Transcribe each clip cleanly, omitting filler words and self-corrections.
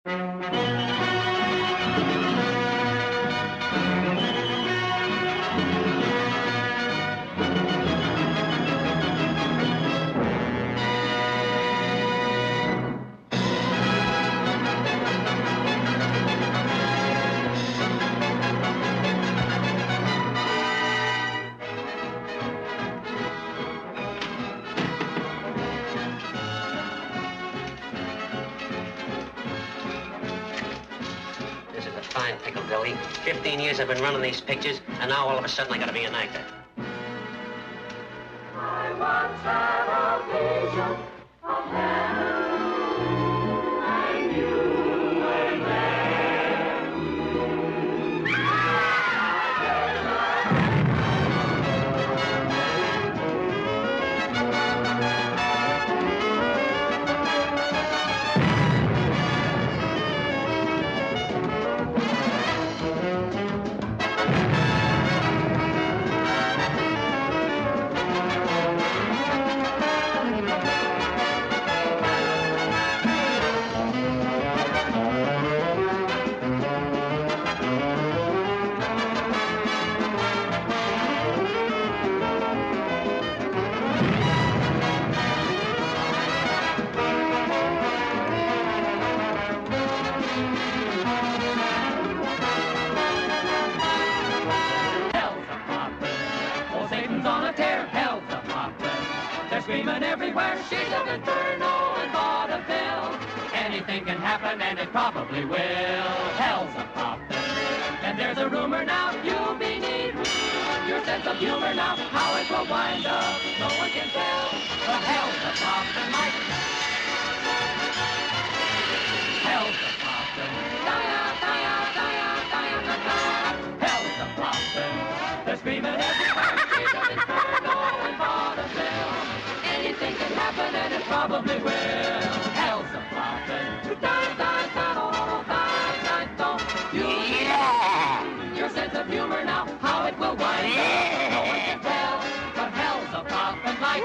This is a fine pickle, Billy. 15 years I've been running these pictures, and now all of a sudden I gotta be an actor. I once had a vision of heaven, and you were there. Hellzapoppin', oh Satan's on a tear. Hellzapoppin', they're screaming everywhere. Shades of inferno and vaudeville. Anything can happen, and it probably will. Hellzapoppin', and there's a rumor now you'll be need your sense of humor now. How it will wind up, no one can tell. But Hellzapoppin' might. Hellzapoppin', Hellzapoppin', they're screaming everywhere. Shades of inferno and vaudeville. Anything can happen, and it probably will. Hellzapoppin', your sense of humor now, how it will wind up, no one can tell. But Hellzapoppin' like.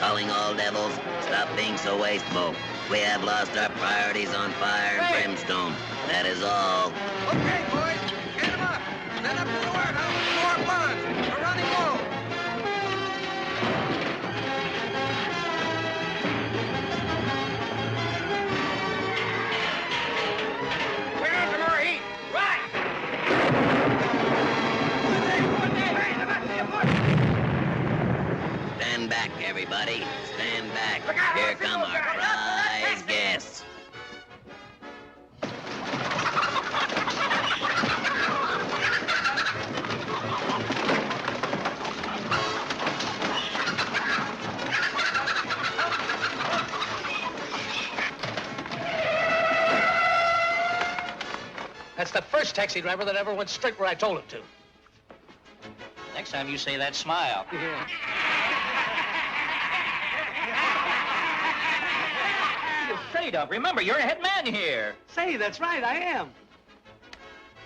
Calling all devils, stop being so wasteful. We have lost our priorities on fire and brimstone. That is all. Okay, boys, get him up. Send up to the warehouse for more blood. We're running low. We're out some more heat. Right. Stand back, everybody. Stand back. Here come our prize guests. That's the first taxi driver that ever went straight where I told him to. Next time you say that, smile. You're afraid of. Remember, you're a head man here. Say, that's right, I am.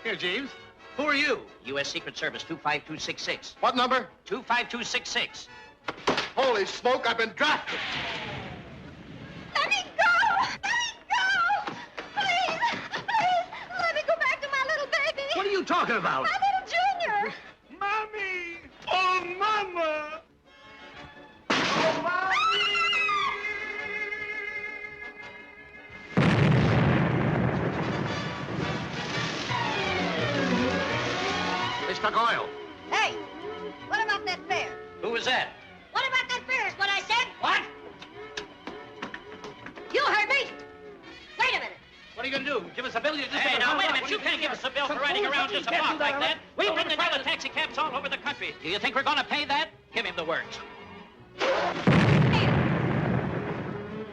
Here, Jeeves. Who are you? U.S. Secret Service 25266. What number? 25266. Holy smoke, I've been drafted. Let me go! Let me go! Please! Please! Let me go back to my little baby! What are you talking about? My little Junior! Mommy! Oh, Mama! Oh, Mommy! They struck oil. Hey! What about that fare? Who was that? What about that fare is what I said? What? You heard me! Wait a minute! What are you going to do? Give us a bill? Hey, now, wait a minute. You can't give us a bill for riding around just a block like that. We've been to the taxi cabs all over the country. Do you think we're going to pay that? Give him the works. Here!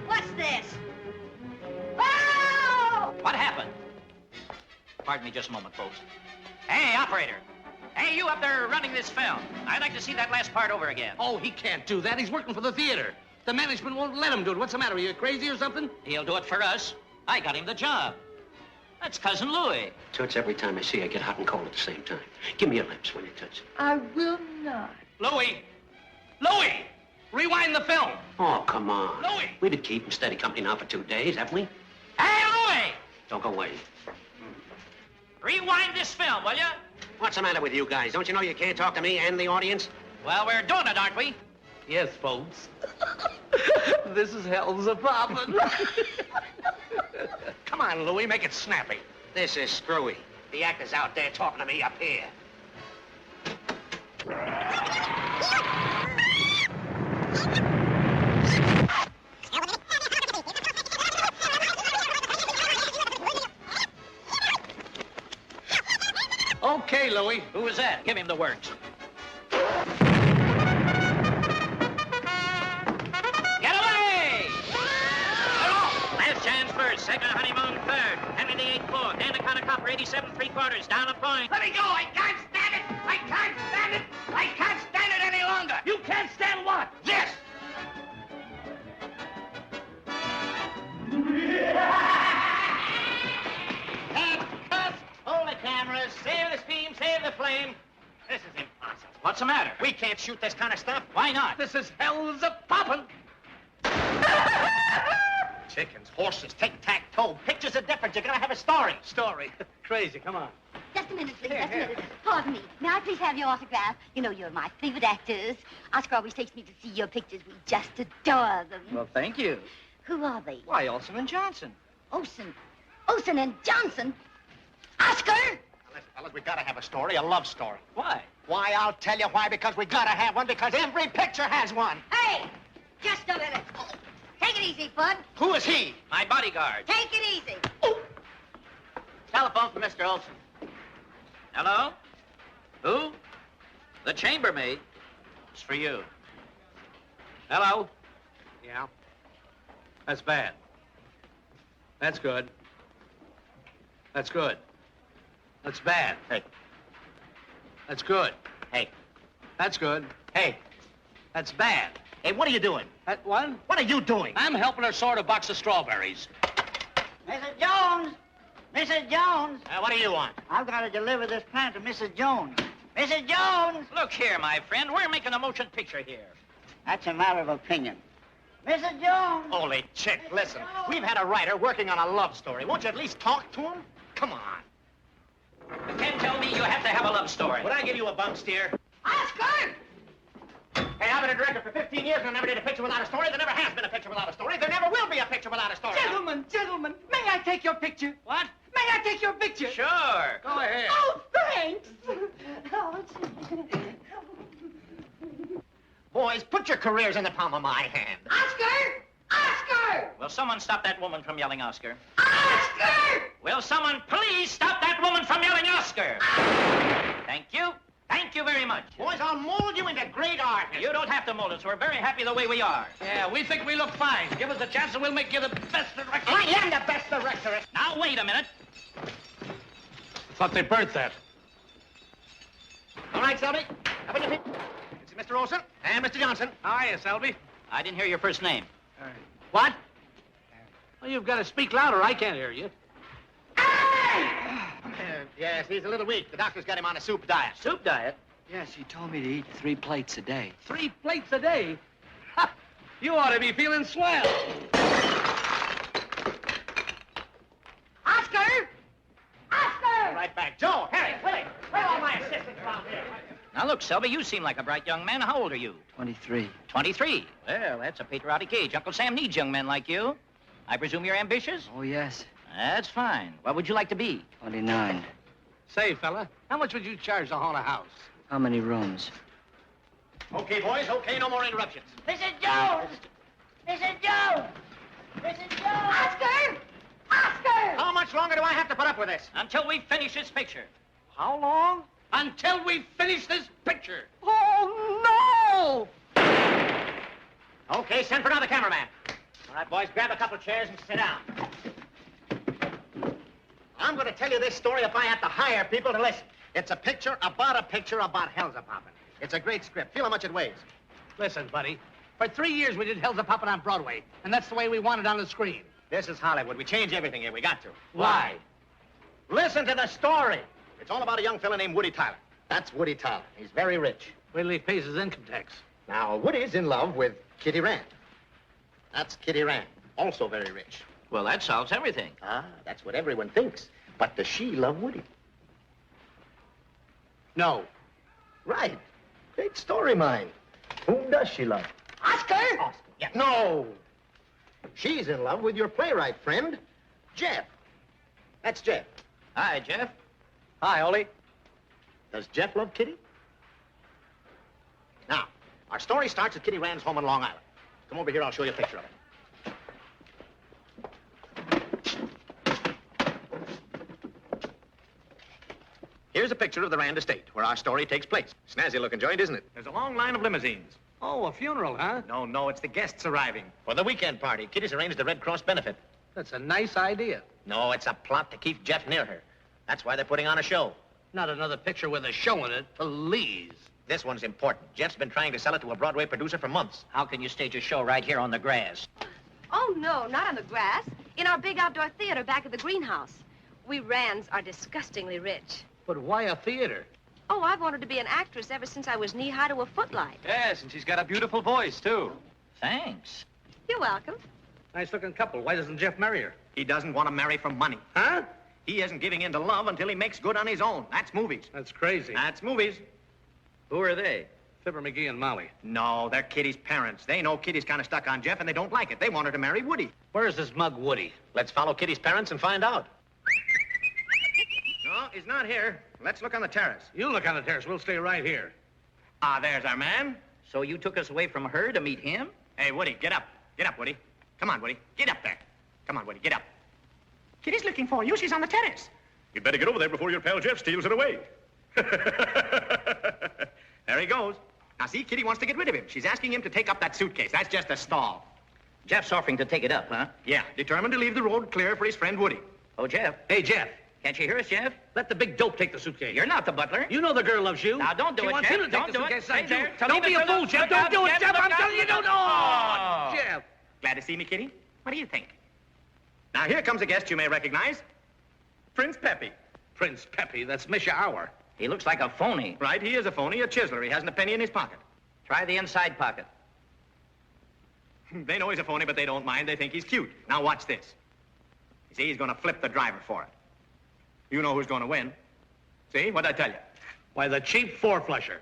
What's this? Oh! What happened? Pardon me just a moment, folks. Hey, operator. Hey, you up there running this film. I'd like to see that last part over again. Oh, he can't do that. He's working for the theater. The management won't let him do it. What's the matter? Are you crazy or something? He'll do it for us. I got him the job. That's Cousin Louie. Toots, every time I see you, I get hot and cold at the same time. Give me your lips when you touch. I will not. Louie! Louie! Rewind. rewind the film. Oh, come on. Louis! We've been keeping steady company now for 2 days, haven't we? Hey, Louis! Don't go away. Rewind this film, will you? What's the matter with you guys? Don't you know you can't talk to me and the audience? Well, we're doing it, aren't we? Yes, folks. This is Hellzapoppin. Come on, Louis, make it snappy. This is screwy. The actor's out there talking to me up here. Okay, Louis. Who was that? Give him the works. Get away! Last chance first, second honeymoon third, Henry VIII fourth, and the count of copper 87 3/4, down a point. Let me go! I can't stand it! I can't stand it! I can't stand it any longer! You can't stand what? This! Cut! Hold the cameras, save the steam, save the flame. This is impossible. What's the matter? We can't shoot this kind of stuff. Why not? This is Hellzapoppin. Chickens, horses, tic-tac-toe. Pictures are different. You gotta have a story. Story. Crazy, come on. Just a minute, please. Just a minute. Pardon me. May I please have your autograph? You know you're my favorite actors. Oscar always takes me to see your pictures. We just adore them. Well, thank you. Who are they? Why, Olson and Johnson. Olson and Johnson. Oscar! Listen, fellas, we gotta have a story, a love story. Why? Why? I'll tell you why. Because we gotta have one. Because every picture has one. Hey! Just a minute. Take it easy, Bud. Who is he? My bodyguard. Take it easy. Telephone for Mr. Olson. Hello? Who? The chambermaid. It's for you. Hello? Yeah. That's bad. That's good. That's good. That's bad. Hey. That's good. Hey. That's good. Hey. That's bad. Hey, what are you doing? That one? What are you doing? I'm helping her sort a box of strawberries. Mrs. Jones! Mrs. Jones! What do you want? I've got to deliver this plant to Mrs. Jones. Mrs. Jones! Look here, my friend. We're making a motion picture here. That's a matter of opinion. Mrs. Jones! Holy chick, listen. We've had a writer working on a love story. Won't you at least talk to him? Come on. You can't tell me you have to have a love story. Would I give you a bump steer? Oscar! Hey, I've been a director for 15 years and I never did a picture without a story. There never has been a picture without a story. There never will be a picture without a story. Gentlemen, may I take your picture? What? May I take your picture? Sure. Go ahead. Oh, thanks! Boys, put your careers in the palm of my hand. Oscar! Oscar! Will someone stop that woman from yelling Oscar? Oscar! Will someone please stop that woman from yelling Oscar? Thank you. Thank you very much. Boys, I'll mold you into great artists. You don't have to mold us. We're very happy the way we are. Yeah, we think we look fine. Give us a chance and we'll make you the best director. I am the best director. Now, wait a minute. I thought they burnt that. All right, Selby. Up in your feet. This is Mr. Olson and Mr. Johnson. How are you, Selby? I didn't hear your first name. What? Well, you've got to speak louder. I can't hear you. Yes, he's a little weak. The doctor's got him on a soup diet. Soup diet? Yes, he told me to eat 3 plates a day. 3 plates a day? Ha! You ought to be feeling swell. Oscar! Oscar! Right back. Joe, Harry, Willie, where are all my assistants around here? Now, look, Selby, you seem like a bright young man. How old are you? 23. 23. Well, that's a patriotic age. Uncle Sam needs young men like you. I presume you're ambitious? Oh, yes. That's fine. What would you like to be? 29. Say, fella, how much would you charge to haunt a house? How many rooms? Okay, boys, okay, no more interruptions. Mrs. Jones! Mrs. Jones! Mrs. Jones! Oscar! Oscar! How much longer do I have to put up with this? Until we finish this picture. How long? Until we finish this picture. Oh, no! Okay, send for another cameraman. All right, boys, grab a couple of chairs and sit down. I'm going to tell you this story if I have to hire people to listen. It's a picture about Hellzapoppin. It's a great script. Feel how much it weighs. Listen, buddy. For 3 years, we did Hellzapoppin on Broadway, and that's the way we want it on the screen. This is Hollywood. We change everything here. We got to. Why? Listen to the story. It's all about a young fella named Woody Tyler. That's Woody Tyler. He's very rich. Wait till he pays his income tax. Now, Woody's in love with Kitty Rand. That's Kitty Rand, also very rich. Well, that solves everything. Ah, that's what everyone thinks. But does she love Woody? No. Right. Big story, mine. Whom does she love? Oscar? Oscar. Yeah. No. She's in love with your playwright friend, Jeff. That's Jeff. Hi, Jeff. Hi, Ollie. Does Jeff love Kitty? Now, our story starts at Kitty Rand's home on Long Island. Come over here, I'll show you a picture of it. Here's a picture of the Rand estate, where our story takes place. Snazzy-looking joint, isn't it? There's a long line of limousines. Oh, a funeral, huh? No, it's the guests arriving. For the weekend party, Kitty's arranged a Red Cross benefit. That's a nice idea. No, it's a plot to keep Jeff near her. That's why they're putting on a show. Not another picture with a show in it, please. This one's important. Jeff's been trying to sell it to a Broadway producer for months. How can you stage a show right here on the grass? Oh, no, not on the grass. In our big outdoor theater back at the greenhouse. We Rands are disgustingly rich. But why a theater? Oh, I've wanted to be an actress ever since I was knee-high to a footlight. Yes, and she's got a beautiful voice, too. Thanks. You're welcome. Nice-looking couple. Why doesn't Jeff marry her? He doesn't want to marry for money. Huh? He isn't giving in to love until he makes good on his own. That's movies. That's crazy. That's movies. Who are they? Fibber McGee and Molly. No, they're Kitty's parents. They know Kitty's kind of stuck on Jeff, and they don't like it. They want her to marry Woody. Where's this mug Woody? Let's follow Kitty's parents and find out. No, he's not here. Let's look on the terrace. You look on the terrace. We'll stay right here. Ah, there's our man. So you took us away from her to meet him? Hey, Woody, get up. Get up, Woody. Come on, Woody. Get up there. Come on, Woody, get up. Kitty's looking for you. She's on the terrace. You'd better get over there before your pal Jeff steals it away. There he goes. Now, see, Kitty wants to get rid of him. She's asking him to take up that suitcase. That's just a stall. Jeff's offering to take it up, huh? Yeah, determined to leave the road clear for his friend Woody. Oh, Jeff. Hey, Jeff. Can't you hear us, Jeff? Let the big dope take the suitcase. You're not the butler. You know the girl loves you. Now, don't do she it, wants Jeff. him to Don't take the do it. suitcase. Stay there. Don't be a fool, Jeff. Don't do it, Jeff. I'm telling you, don't. Oh, Jeff. Glad to see me, Kitty? What do you think? Now, here comes a guest you may recognize. Prince Peppy. Prince Peppy, that's Misha Hour. He looks like a phony. Right, he is a phony, a chiseler. He hasn't a penny in his pocket. Try the inside pocket. They know he's a phony, but they don't mind. They think he's cute. Now, watch this. You see, he's going to flip the driver for it. You know who's going to win. See? What'd I tell you? Why, the cheap four-flusher.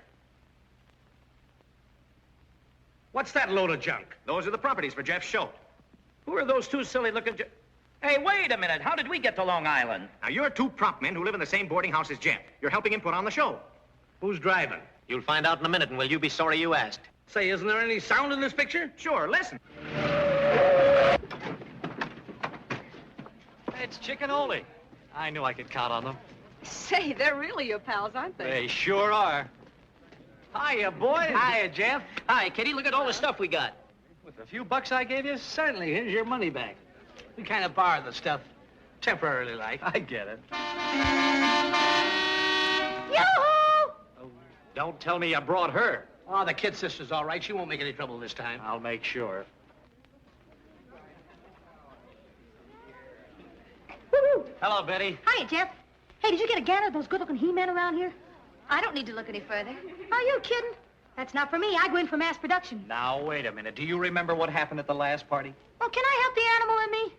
What's that load of junk? Those are the properties for Jeff's show. Who are those two silly-looking... Hey, wait a minute. How did we get to Long Island? Now, you're two prop men who live in the same boarding house as Jeff. You're helping him put on the show. Who's driving? You'll find out in a minute, and will you be sorry you asked? Say, isn't there any sound in this picture? Sure, listen. It's Chicken Ole. I knew I could count on them. Say, they're really your pals, aren't they? They sure are. Hiya, boy. Hiya, Jeff. Hi, Kitty. Look at all the stuff we got. With the few bucks I gave you? Certainly. Here's your money back. We kind of borrowed the stuff, temporarily like. I get it. Yoo-hoo! Oh, don't tell me you brought her. Oh, the kid sister's all right. She won't make any trouble this time. I'll make sure. Woo-hoo! Hello, Betty. Hiya, Jeff. Hey, did you get a gander at those good-looking he-men around here? I don't need to look any further. Are you kidding? That's not for me. I go in for mass production. Now, wait a minute. Do you remember what happened at the last party? Well, can I help the animal in me?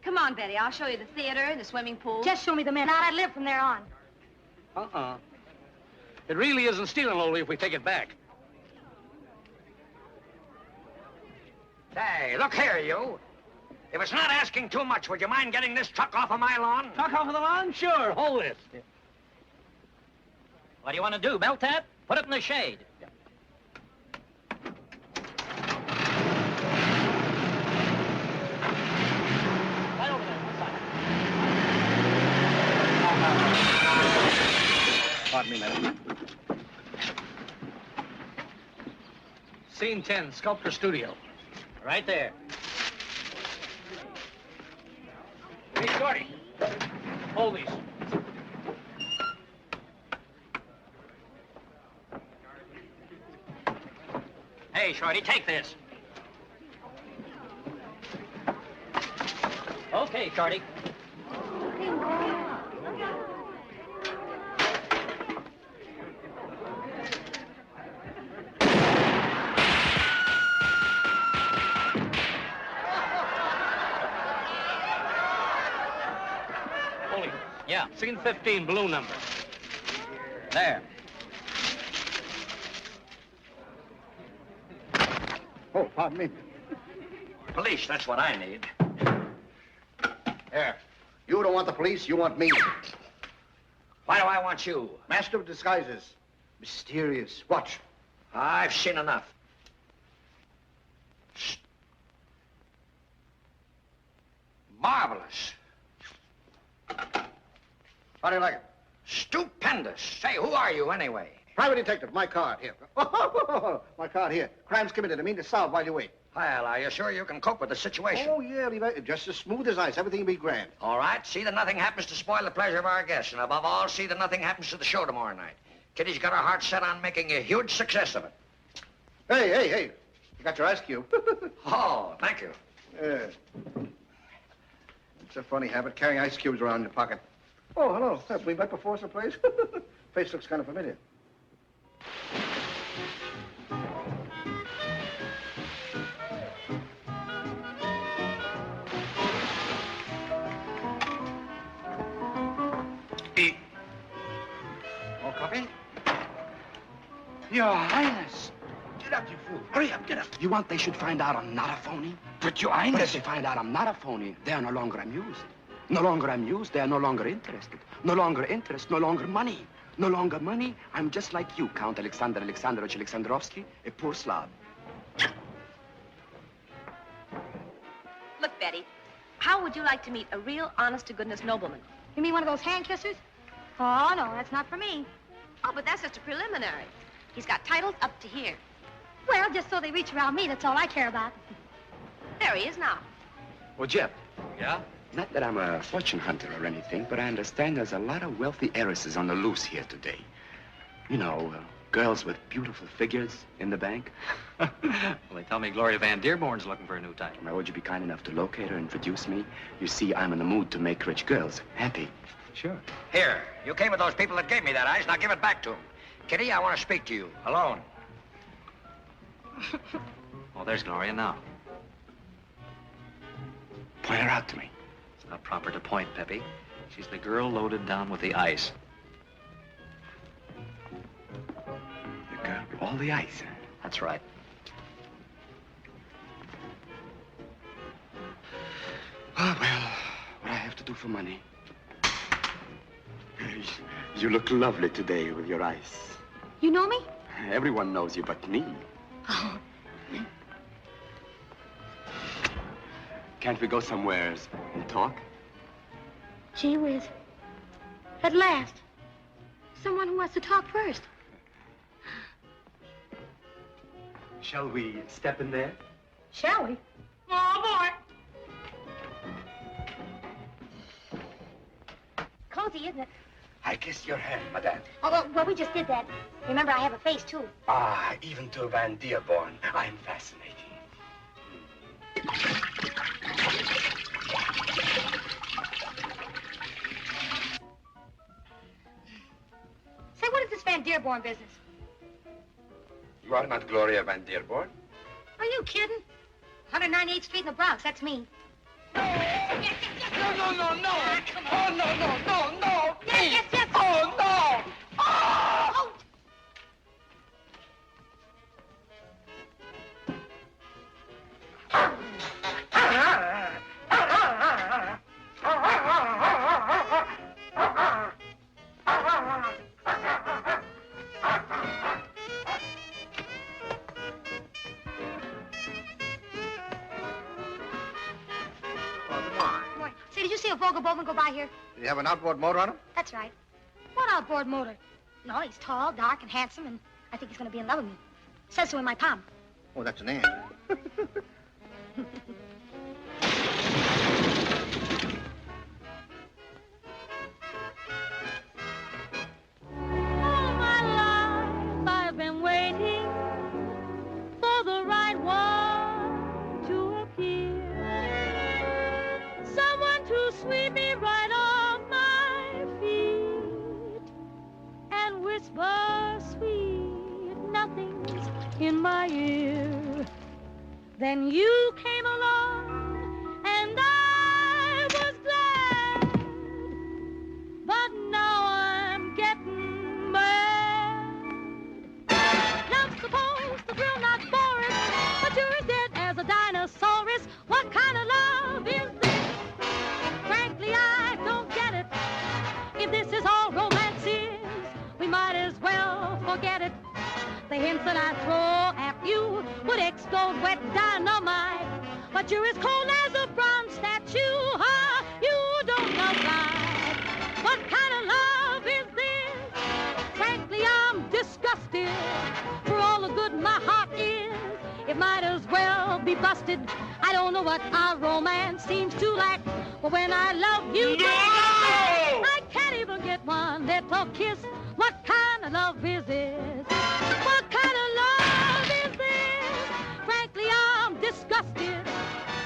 Come on, Betty. I'll show you the theater and the swimming pool. Just show me the men. I'd live from there on. Uh-uh. It really isn't stealing, Ole, if we take it back. Hey, look here, you. If it's not asking too much, would you mind getting this truck off of my lawn? Truck off of the lawn? Sure. Hold this. What do you want to do, melt that? Put it in the shade. Right over there. Pardon me, madam. Scene 10, Sculptor Studio. Right there. Hey, Shorty. Hold these. Hey, Shorty, take this. Okay, Shorty. Scene 15, blue number. There. Oh, pardon me. Police, that's what I need. Here. You don't want the police, you want me. Why do I want you? Master of disguises. Mysterious. Watch. I've seen enough. Marvelous. How do you like it? Stupendous. Say, who are you anyway? Private detective, my card, here. My card, here. Crimes committed, I mean to solve while you wait. Well, are you sure you can cope with the situation? Oh, yeah, leave it just as smooth as ice. Everything will be grand. All right, see that nothing happens to spoil the pleasure of our guests. And above all, see that nothing happens to the show tomorrow night. Kitty's got her heart set on making a huge success of it. Hey. You got your ice cube. Oh, thank you. It's a funny habit, carrying ice cubes around in your pocket. Oh, hello. Have we met before someplace? Face looks kind of familiar. More coffee? Your Highness. Get up, you fool. Hurry up, get up. You want they should find out I'm not a phony? But Your Highness... But if they find out I'm not a phony, they are no longer amused. No longer amused, they are no longer interested. No longer interest, no longer money. No longer money, I'm just like you, Count Alexander Alexandrovich Alexandrovsky, a poor slob. Look, Betty, how would you like to meet a real, honest-to-goodness nobleman? You mean one of those hand kissers? Oh, no, that's not for me. Oh, but that's just a preliminary. He's got titles up to here. Well, just so they reach around me, that's all I care about. There he is now. Well, Jeff. Yeah? Not that I'm a fortune hunter or anything, but I understand there's a lot of wealthy heiresses on the loose here today. You know, girls with beautiful figures in the bank. Well, they tell me Gloria Van Dearborn's looking for a new title. Now, would you be kind enough to locate her and introduce me? You see, I'm in the mood to make rich girls happy. Sure. Here, you came with those people that gave me that ice. Now give it back to them. Kitty, I want to speak to you, alone. Oh, there's Gloria now. Point her out to me. It's not proper to point, Peppy. She's the girl loaded down with the ice. The girl with all the ice, huh? That's right. Oh, well, what I have to do for money. You look lovely today with your ice. You know me? Everyone knows you but me. Oh. Can't we go somewhere and talk? Gee whiz. At last. Someone who wants to talk first. Shall we step in there? Shall we? Oh, boy. Cozy, isn't it? I kiss your hand, madame. Oh, well, we just did that. Remember, I have a face, too. Ah, even to Van Dearborn, I'm fascinating. Say, what is this Van Dearborn business? You are not Gloria Van Dearborn? Are you kidding? 198th Street in the Bronx, that's me. No. Come on. Oh, no. Yes. Oh, no. Oh! Say, did you see a Volga Bowman go by here? Did he have an outboard motor on him? That's right. What outboard motor? No, he's tall, dark, and handsome, and I think he's going to be in love with me. Says so in my palm. Oh, that's an ant. All my life I've been waiting for the right one to appear. Someone to sweep me right off my feet and whisper sweet nothings in my ear. Then you came along and I was glad, but that I throw at you would explode wet dynamite. But you're as cold as a bronze statue, huh? You don't love life. What kind of love is this? Frankly, I'm disgusted. For all the good my heart is, it might as well be busted. I don't know what our romance seems to lack, but when I love you, I can't even get one little kiss. What kind of love is this? What kind of love is this? Frankly, I'm disgusted.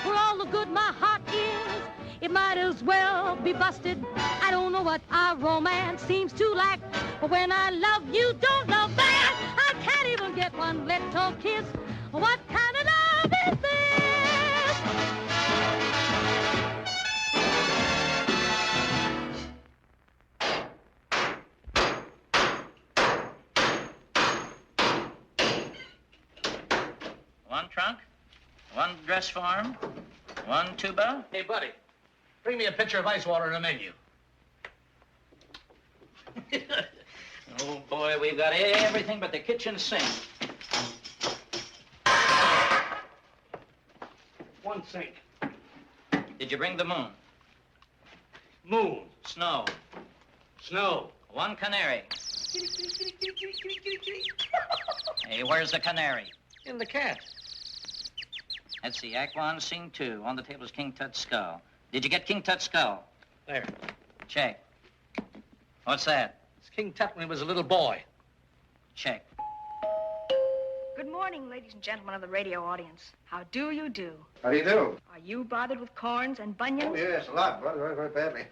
For all the good my heart is, it might as well be busted. I don't know what our romance seems to lack, but when I love you, don't love back. I can't even get one little kiss. What kind of love is this? One trunk, one dress form, one tuba. Hey, buddy, bring me a pitcher of ice water and a menu. Oh, boy, we've got everything but the kitchen sink. One sink. Did you bring the moon? Moon. Snow. Snow. One canary. Hey, where's the canary? In the cat. Let's see, Act 1, Scene 2. On the table is King Tut's skull. Did you get King Tut's skull? There. Check. What's that? It's King Tut when he was a little boy. Check. Good morning, ladies and gentlemen of the radio audience. How do you do? How do you do? Are you bothered with corns and bunions? Oh, yes, a lot. Very, very badly.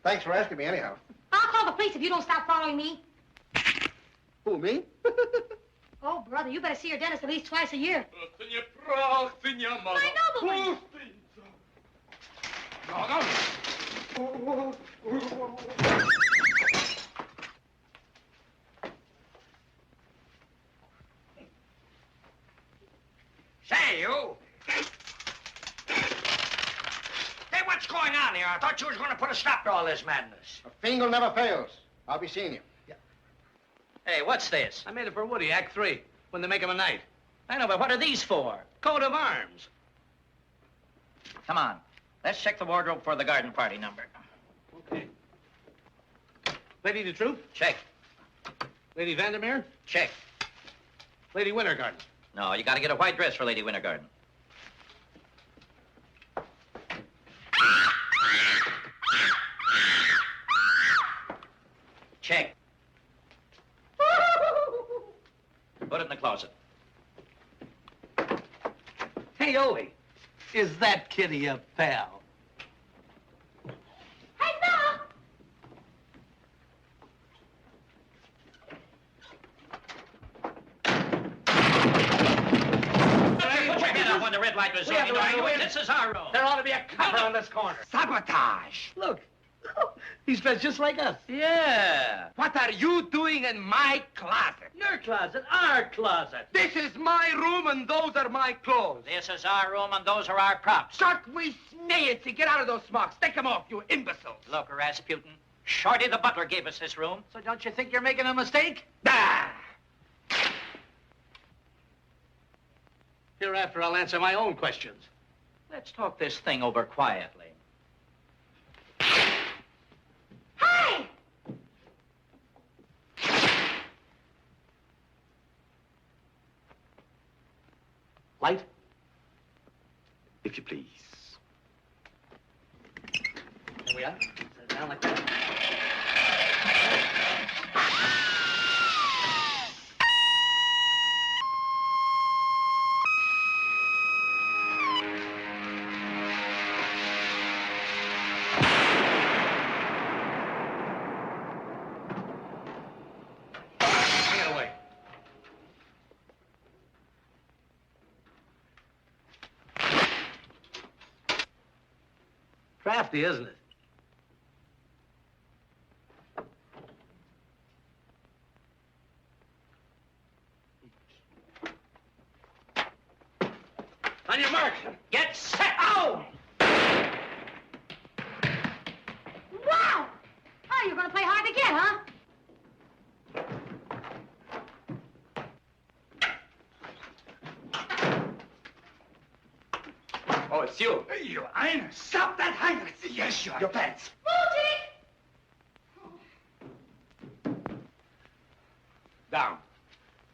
Thanks for asking me anyhow. I'll call the police if you don't stop following me. Who, me? Oh, brother, you better see your dentist at least twice a year. My nobleman! Say, you. Hey, what's going on here? I thought you was going to put a stop to all this madness. A fingal never fails. I'll be seeing you. Hey, what's this? I made it for Woody, Act 3, when they make him a knight. I know, but what are these for? Coat of arms. Come on. Let's check the wardrobe for the garden party number. Okay. Lady DeTruth? Check. Lady Vandermeer? Check. Lady Wintergarden? No, you gotta get a white dress for Lady Wintergarden. Check. Put it in the closet. Hey, Owie, is that Kitty a pal? Hey, no! Put your head up when the red light was on. This is our room. There ought to be a cover on this corner. Sabotage. Look, he's dressed just like us. Yeah. What are you doing in my closet? Your closet, our closet. This is my room and those are my clothes. This is our room and those are our props. Shut we snazy. Get out of those smocks. Take them off, you imbeciles. Look, Rasputin, Shorty the butler gave us this room. So don't you think you're making a mistake? Ah! Hereafter, I'll answer my own questions. Let's talk this thing over quietly. Hey! Light? If you please. There we are. Set it down like that. Bring it away. Crafty, isn't it? On your mark. Get set. Oh! Wow! Oh, you're gonna play hard to get, huh? Oh, it's you. Your Highness. Stop that, Highness. Yes, your pants. Down.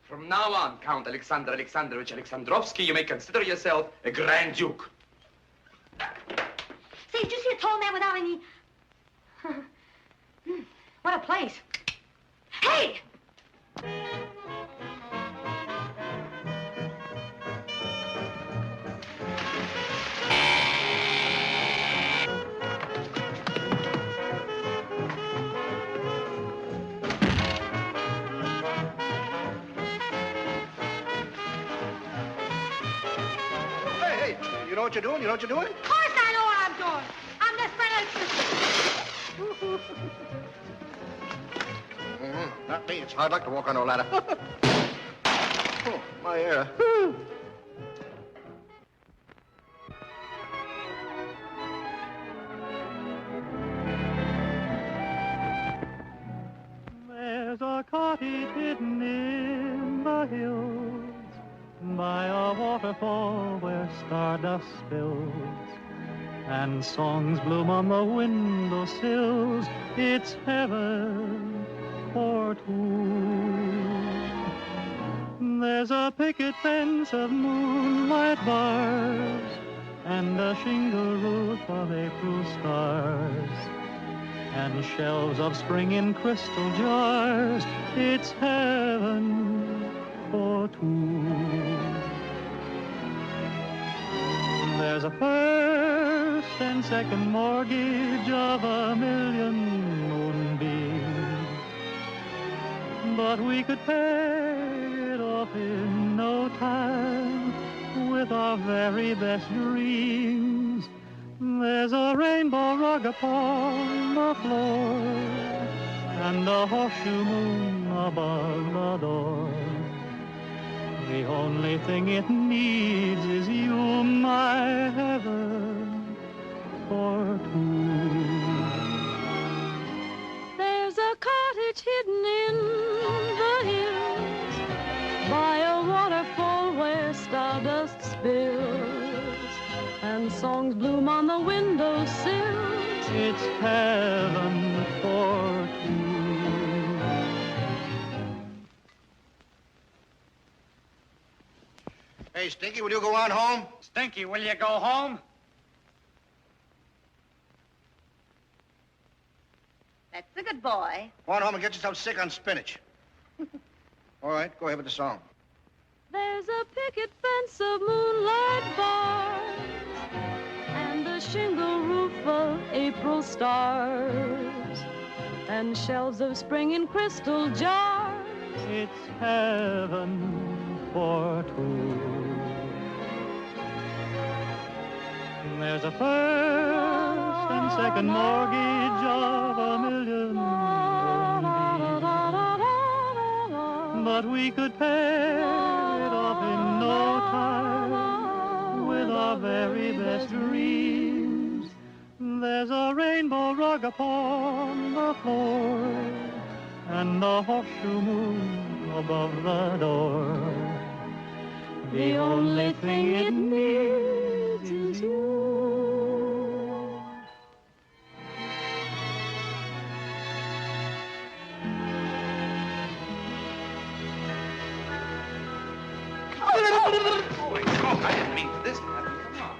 From now on, Count Alexander Alexandrovich Alexandrovsky, you may consider yourself a Grand Duke. Say, did you see a tall man without any... What a place. Hey! Hey, you know what you're doing? You know what you're doing? Of course I know what I'm doing. I'm just Not me. It's hard luck to walk on a ladder. Oh, my ear. There's a cottage hidden in the hills by a waterfall where stardust spills and songs bloom on the windowsills. It's heaven for two. There's a picket fence of moonlight bars and a shingle roof of April stars and shelves of spring in crystal jars. It's heaven for two. There's a first and second mortgage of 1,000,000 moonbeams, but we could pay it off in no time with our very best dreams. There's a rainbow rug upon the floor and a horseshoe moon above the door. The only thing it needs is you, my heaven for two. There's a cottage hidden in the hills by a waterfall where stardust spills and songs bloom on the windowsills. It's heaven for two. Hey, Stinky, will you go on home? Stinky, will you go home? That's a good boy. Go on home and get yourself sick on spinach. All right, go ahead with the song. There's a picket fence of moonlight bars and a shingle roof of April stars and shelves of spring in crystal jars. It's heaven for two. There's a first and second mortgage of 1,000,000 moonbeams, but we could pay it off in no time with our very best dreams. There's a rainbow rug upon the floor and a horseshoe moon above the door. The only thing it needs is you. Holy smoke, I didn't mean for this to happen. Come on.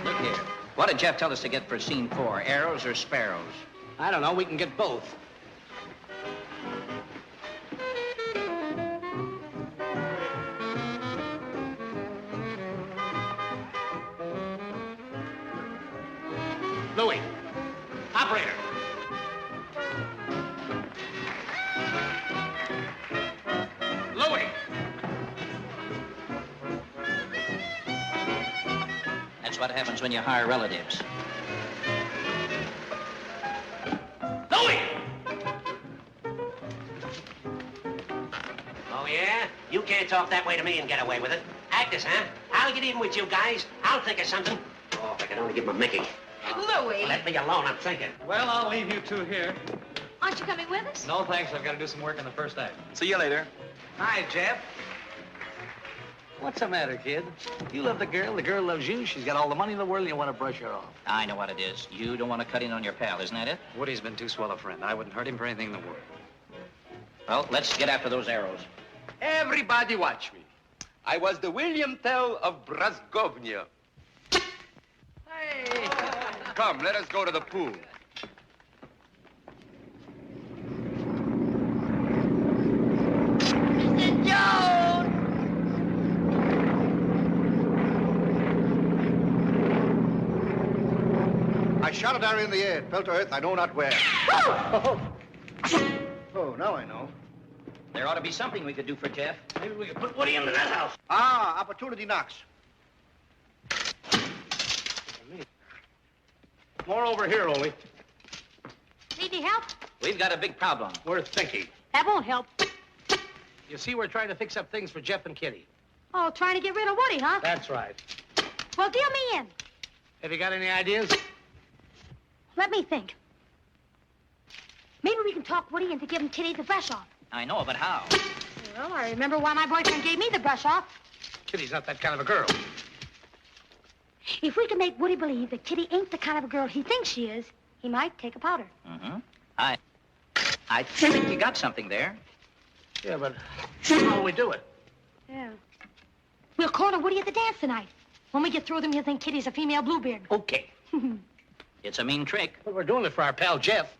Look here. What did Jeff tell us to get for scene 4? Arrows or sparrows? I don't know. We can get both. Louis. Operator. Louis! That's what happens when you hire relatives. Louis! Oh, yeah? You can't talk that way to me and get away with it. Actors, huh? I'll get even with you guys. I'll think of something. Oh, if I could only get my Mickey. Louis. Let me alone, I'm thinking. Well, I'll leave you two here. Aren't you coming with us? No, thanks. I've got to do some work in the first act. See you later. Hi, Jeff. What's the matter, kid? You love the girl loves you. She's got all the money in the world, and you want to brush her off. I know what it is. You don't want to cut in on your pal, isn't that it? Woody's been too swell a friend. I wouldn't hurt him for anything in the world. Well, let's get after those arrows. Everybody watch me. I was the William Tell of Brasgovnia. Hey! Come, let us go to the pool. Mr. Jones! I shot at Harry in the air. It fell to earth, I know not where. Oh, now I know. There ought to be something we could do for Jeff. Maybe we could put Woody into that house. Ah, opportunity knocks. More over here, Ole. Need any help? We've got a big problem. We're thinking. That won't help. You see, we're trying to fix up things for Jeff and Kitty. Oh, trying to get rid of Woody, huh? That's right. Well, deal me in. Have you got any ideas? Let me think. Maybe we can talk Woody into giving Kitty the brush off. I know, but how? Well, I remember why my boyfriend gave me the brush off. Kitty's not that kind of a girl. If we can make Woody believe that Kitty ain't the kind of a girl he thinks she is, he might take a powder. Mm-hmm. I think you got something there. Yeah, but how will we do it? Yeah. We'll corner Woody at the dance tonight. When we get through with him, he'll think Kitty's a female bluebeard. Okay. It's a mean trick. But we're doing it for our pal Jeff.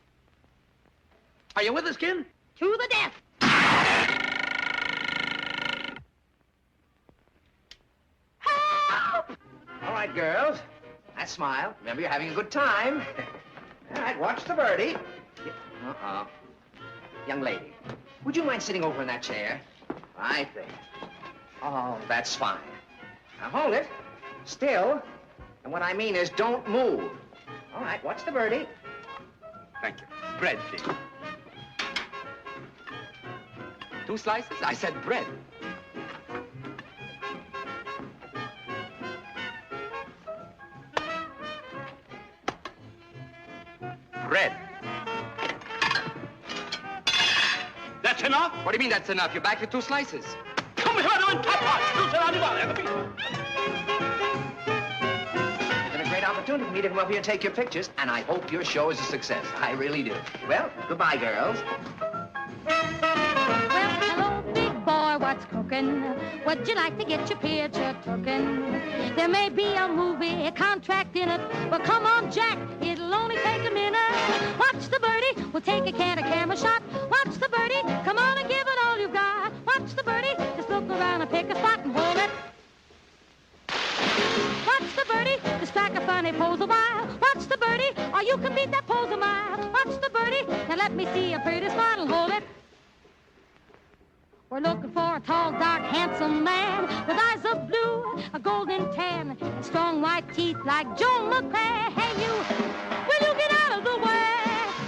Are you with us, kid? To the death. All right, girls. Now smile. Remember, you're having a good time. All right, watch the birdie. Uh-oh. Young lady, would you mind sitting over in that chair? Right there. Oh, that's fine. Now hold it. Still. And what I mean is don't move. All right, watch the birdie. Thank you. Bread, please. 2 slices? I said bread. Bread. That's enough? What do you mean that's enough? You're back to 2 slices. Come here on top part. It's been a great opportunity for me to come up here and take your pictures, and I hope your show is a success. I really do. Well, goodbye, girls. Well, hello, big boy, what's cooking? Would you like to get your picture taken? There may be a movie contract in it, but come on, Jack, it'll only take a minute. Watch the birdie, we'll take a camera shot. Watch the birdie, come on and give it all you've got. Watch the birdie, just look around and pick a spot and hold it. Watch the birdie, just strike a funny pose a while. Watch the birdie, or you can beat that pose a mile. Watch the birdie, now let me see a pretty spot and hold it. We're looking for a tall, dark, handsome man with eyes of blue, a golden tan, and strong white teeth like Joan McCrea. Hey, you, will you get out of the way?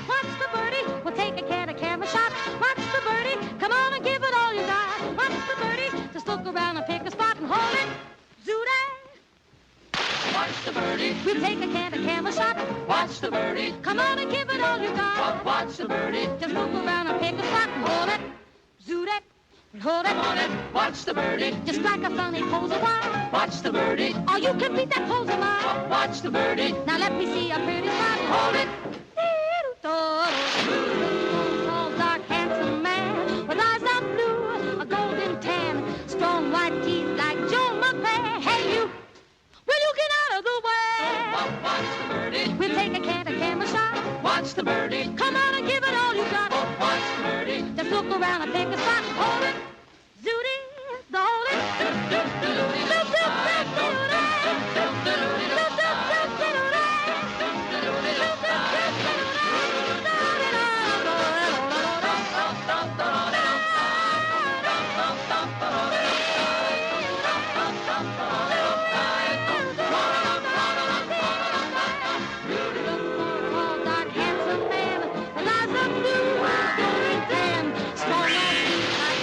Watch the birdie, we'll take a camera shot. Watch the birdie, come on and give it all you got. Watch the birdie, just look around and pick a spot and hold it. Zooty! Watch the birdie, we'll take a camera shot. Watch the birdie, come on and give it all you got. Watch the birdie, just look around and pick a spot and hold it. Zooty! Hold it, watch the birdie. Just like a funny pose a while. Watch the birdie. Or you can beat that pose a mile. Watch the birdie. Now let me see a pretty spot. Hold it. Tall, dark, handsome man with eyes of blue, a golden tan, strong white teeth like Joan McCrea. Hey, you, will you get out of the way? Watch the birdie. We'll take a camera shot. Watch the birdie. Come on and give it all you got. Watch the birdie. Just look around and pick a spot. Hold it. Zooty, the hold it. Strong like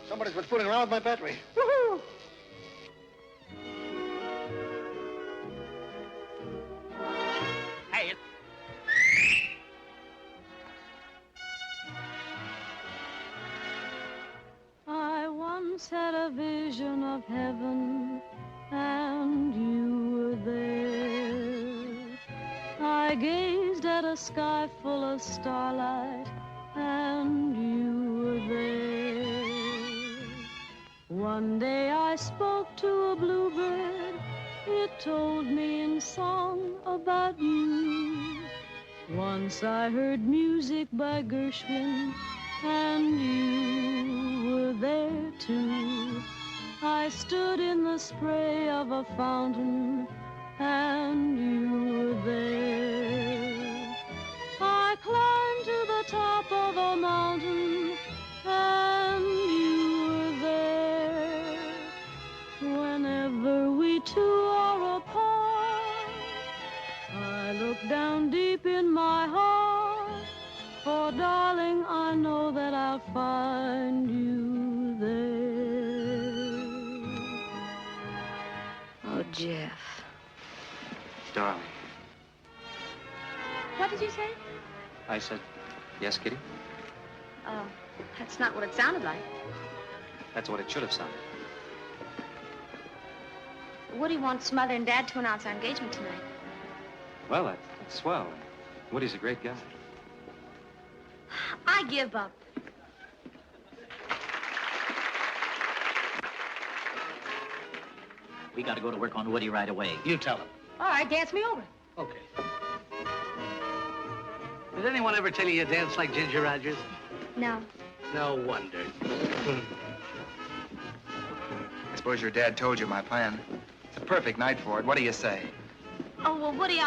Somebody's been fooling around with my battery. Woohoo! Hey. I once had a vision of heaven, and you were there. I gazed at a sky full of starlight, and you were there. One day I spoke to a bluebird. It told me in song about you. Once I heard music by Gershwin, and you were there too. I stood in the spray of a fountain, and you were there. I climbed to the top of a mountain, and you were there. Whenever we two are apart, I look down deep in my heart, for darling, I know that I'll find you there. Oh, Jeff. Darling. What did you say? I said, yes, Kitty? Oh, that's not what it sounded like. That's what it should have sounded. Woody wants Mother and Dad to announce our engagement tonight. Well, that's swell. Woody's a great guy. I give up. We got to go to work on Woody right away. You tell him. All right, dance me over. Okay. Did anyone ever tell you you dance like Ginger Rogers? No. No wonder. I suppose your dad told you my plan. It's a perfect night for it. What do you say? Oh, well, Woody,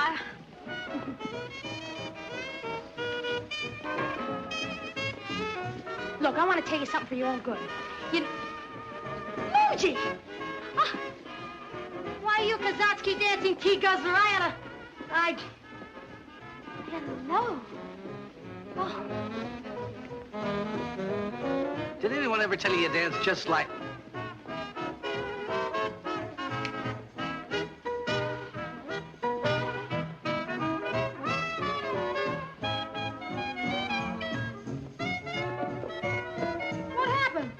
Look, I want to tell you something for your own good. Luigi! Oh. Why, you Kazatsky dancing tea guzzler, Hello. Oh. Did anyone ever tell you you dance just like... What happened?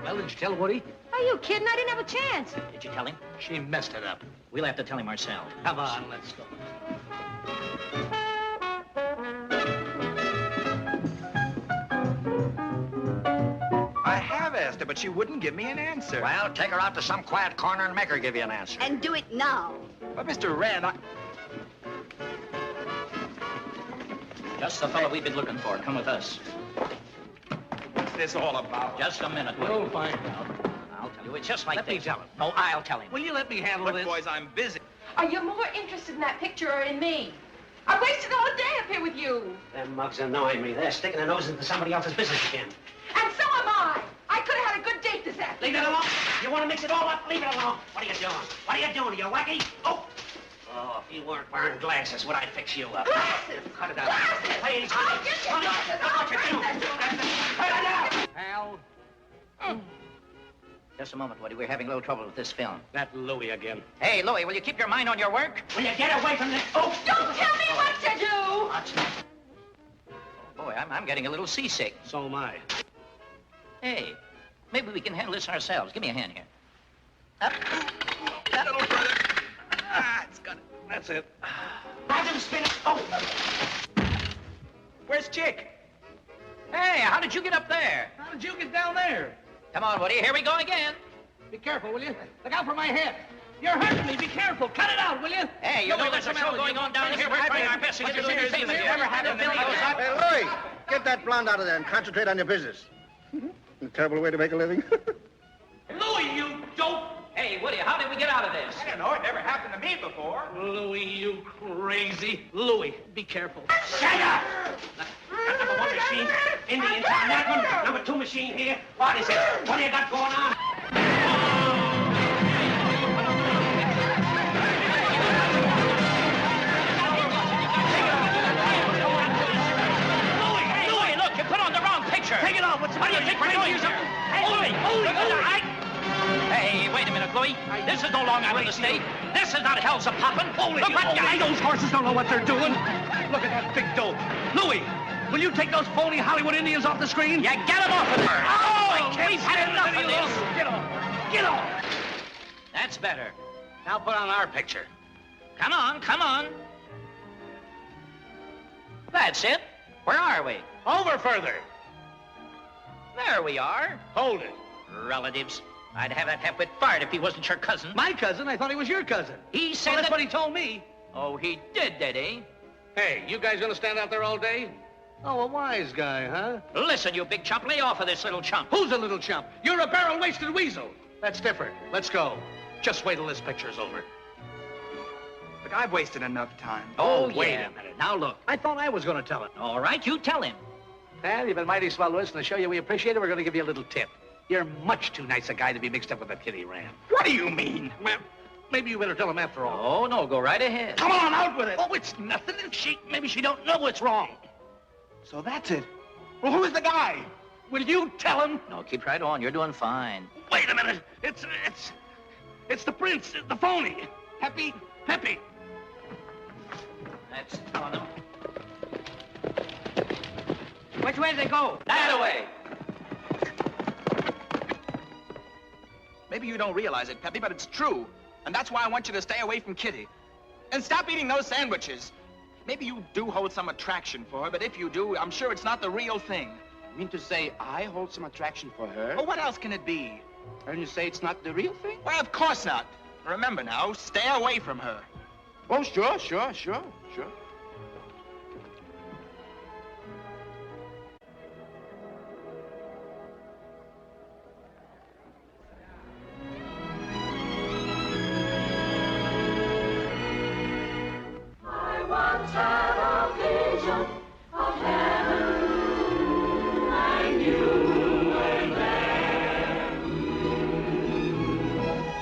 Well, did you tell Woody? Are you kidding? I didn't have a chance. Did you tell him? She messed it up. We'll have to tell him ourselves. Come on, let's go. I have asked her, but she wouldn't give me an answer. Well, take her out to some quiet corner and make her give you an answer. And do it now. But, Mr. Wren, Just the fellow we've been looking for. Come with us. What's this all about? Just a minute, Woody. We'll find out. I'll tell you. It's just like Let me this. tell him. No, I'll tell him. Will you let me handle Look, this? boys, I'm busy. Are you more interested in that picture or in me? I wasted all day up here with you. Them mugs annoy me. They're sticking their nose into somebody else's business again. And so am I. I could have had a good date this afternoon. Leave it alone. You want to mix it all up? Leave it alone. What are you doing? What are you doing? You wacky? Oh! Oh, if you weren't wearing glasses, would I fix you up? Glasses! Cut it out. Glasses! Please, I'll honey. get your Honey, glasses. that's what you're doing. Cut it out. Al, Just a moment, Woody. We're having a little trouble with this film. that Louie again. Hey, Louie, will you keep your mind on your work? Will you get away from this? Oh! Don't tell me what to do! Oh, boy, I'm getting a little seasick. So am I. Hey, maybe we can handle this ourselves. Give me a hand here. A little further. Ah, it's got it. That's it. Have him spin it. Oh! Where's Chick? Hey, how did you get up there? How did you get down there? Come on, Woody. Here we go again. Be careful, will you? Look out for my head. You're hurting me. Be careful. Cut it out, will you? Hey, you know there's a show going on down here. We're trying our best to get this entertainment. You ever had a film? Hey, Louie, get that blonde out of there and concentrate on your business. A terrible way to make a living. Louie, you dope! Hey, Hey, Woody, how did we get out of this? I don't know. It never happened to me before. Louie, you crazy. Louie, be careful. Shut up! Got number one machine in the inside. That one. Number two machine here. What is it? What do you got going on? Louie, look, you put on the wrong picture. Take it off. What do you think we're doing here? Hey, Louie! Hey, wait a minute, Louie. This is no Long Island Estate. This is not Hellzapoppin. Look what guy. Those horses don't know what they're doing. Look at that big dope. Louie, will you take those phony Hollywood Indians off the screen? Yeah, get them off of her. Oh, We've had enough of this. Get off. Get off. That's better. Now put on our picture. Come on, come on. That's it. Where are we? Over further. There we are. Hold it. Relatives. I'd have that half-wit fired if he wasn't your cousin. My cousin? I thought he was your cousin. He said that's that... what he told me. Oh, he did he? Hey, you guys gonna stand out there all day? Oh, a wise guy, huh? Listen, you big chump, lay off of this little chump. Who's a little chump? You're a barrel-waisted weasel. That's different. Let's go. Just wait till this picture's over. Look, I've wasted enough time. Oh, yeah. wait a minute. Now, look. I thought I was gonna tell it. All right, you tell him. Well, you've been mighty swell to us, and to show you we appreciate it, we're gonna give you a little tip. You're much too nice a guy to be mixed up with that kid he ran. What do you mean? Well, maybe you better tell him after all. Oh, no, go right ahead. Come on, out with it. Oh, it's nothing. Maybe she don't know what's wrong. So that's it. Well, who is the guy? Will you tell him? No, keep right on. You're doing fine. Wait a minute. It's the prince, the phony. Peppy. That's telling him. Which way do they go? That way. Maybe you don't realize it, Peppy, but it's true. And that's why I want you to stay away from Kitty. And stop eating those sandwiches. Maybe you do hold some attraction for her, but if you do, I'm sure it's not the real thing. You mean to say I hold some attraction for her? Well, what else can it be? And you say it's not the real thing? Well, of course not. Remember now, stay away from her. Oh, sure. Once had a vision of heaven. I knew and then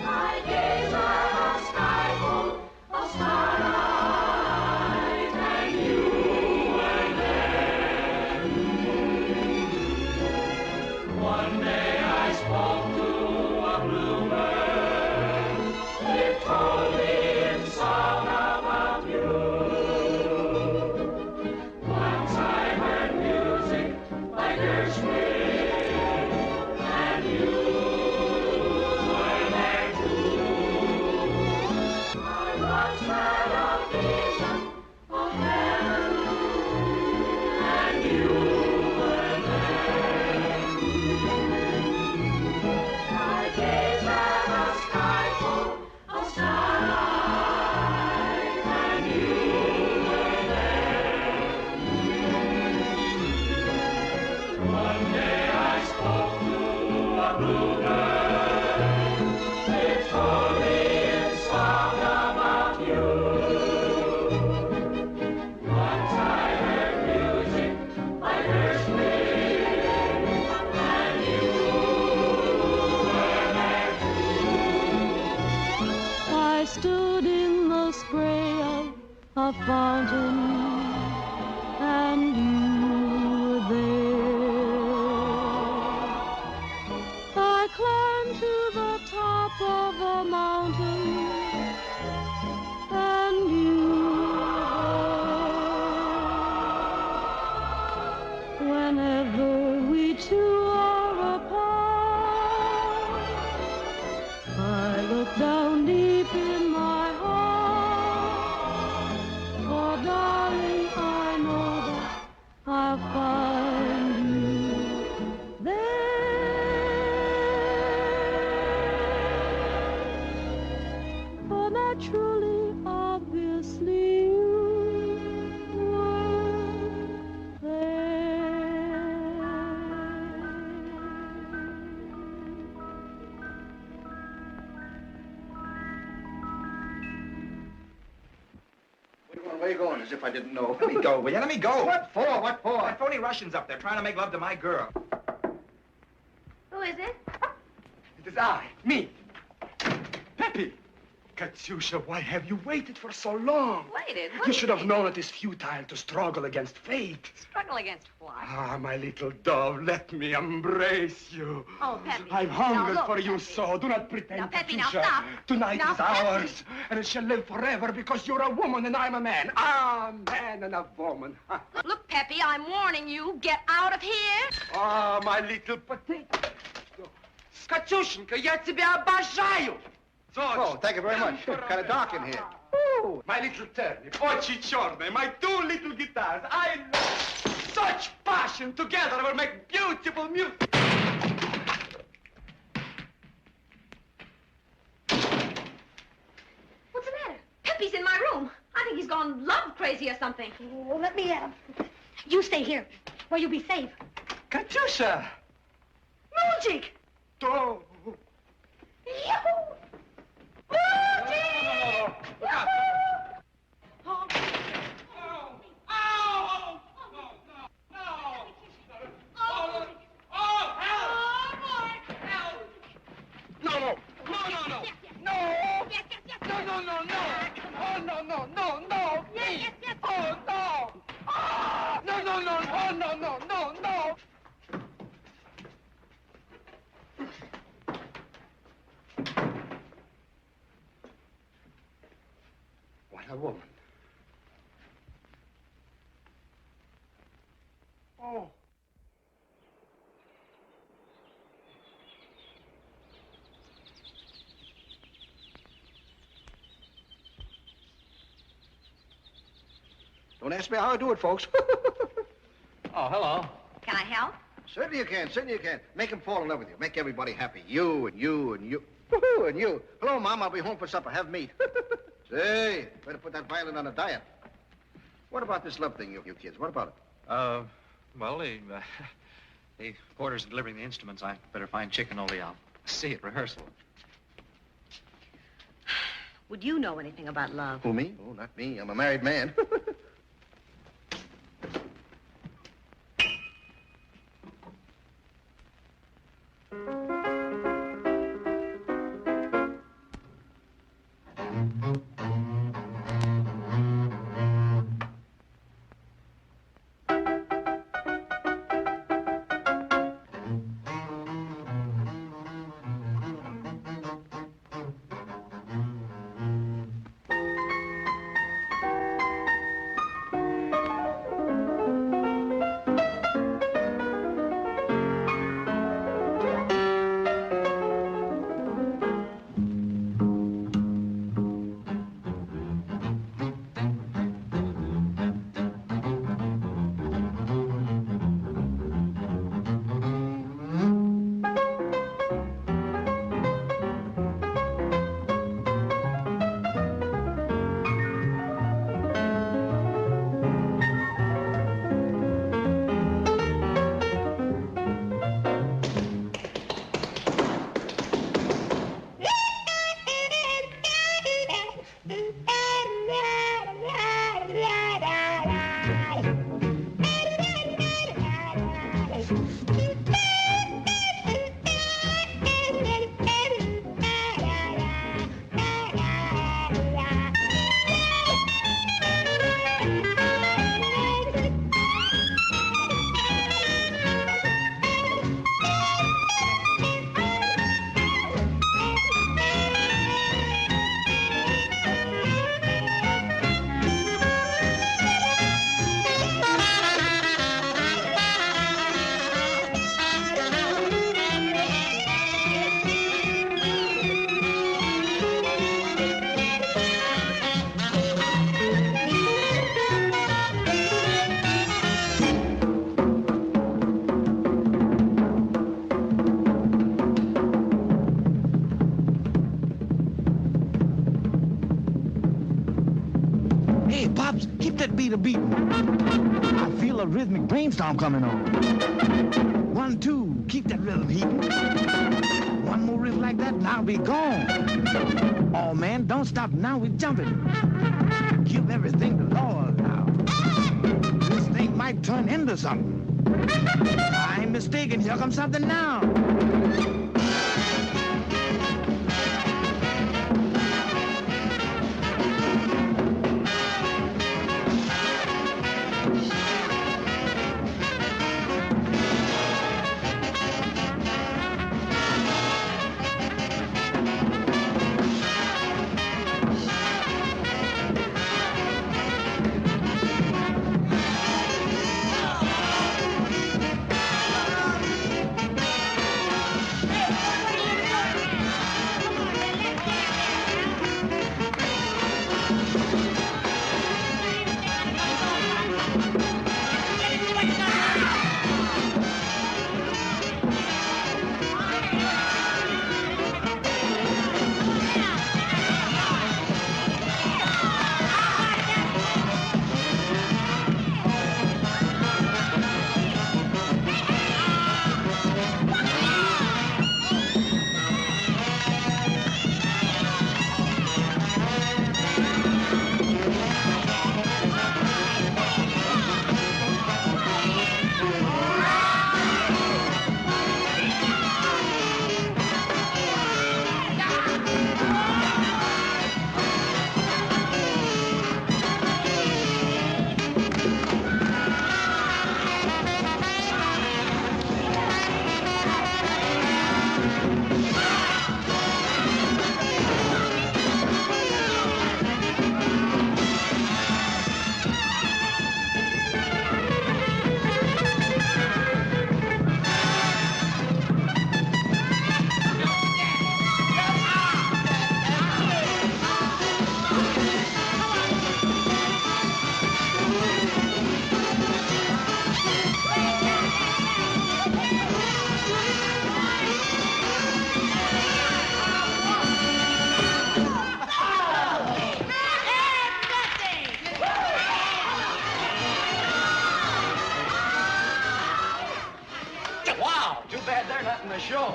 I gazed at a sky full of starlight. as if I didn't know. Let me go, will you? Let me go. What for? What for? That phony Russian's up there trying to make love to my girl. Who is it? It is I, me. Peppy. Katyusha, why have you waited for so long? Waited? You should have known it is futile to struggle against fate. Struggle against what? Ah, my little dove, let me embrace you. Oh, Peppy. I've hungered Now, look, for you Peppy. so. Do not pretend, Now, Peppy, Katyusha. now, stop. Tonight Now, is Peppy. ours, and it shall live forever because you're a woman and I'm a man. A man and a woman. Look, Peppy, I'm warning you. Get out of here. Ah, my little potato. Katyushenka, я тебя обожаю. Oh, thank you very much. Kind of dark in here. Ooh, my little turnip, очи черные, my two little guitars. I love such passion. Together will make beautiful music. What's the matter? Peppy's in my room. I think he's gone love crazy or something. Oh, let me you stay here, where you'll be safe. Katyusha. Moujik! Oh. Yahoo! Moujik! No. What a woman. Oh. Don't ask me how I do it, folks. Oh, hello. Can I help? Certainly you can. Certainly you can. Make him fall in love with you. Make everybody happy. You and you and you. Woo-hoo, and you. Hello, Mom. I'll be home for supper. Have meat. Say, better put that violin on a diet. What about this love thing, you kids? What about it? Well, the porter's delivering the instruments. I better find Chicken Oli. I'll see at rehearsal. Would you know anything about love? Who, me? Oh, not me. I'm a married man. Beat a beat. I feel a rhythmic brainstorm coming on. 1, 2, keep that rhythm heating. One more riff like that and I'll be gone. Oh man, don't stop now, we're jumping. Give everything to Lord now. turn into something. If I ain't mistaken, here comes something now.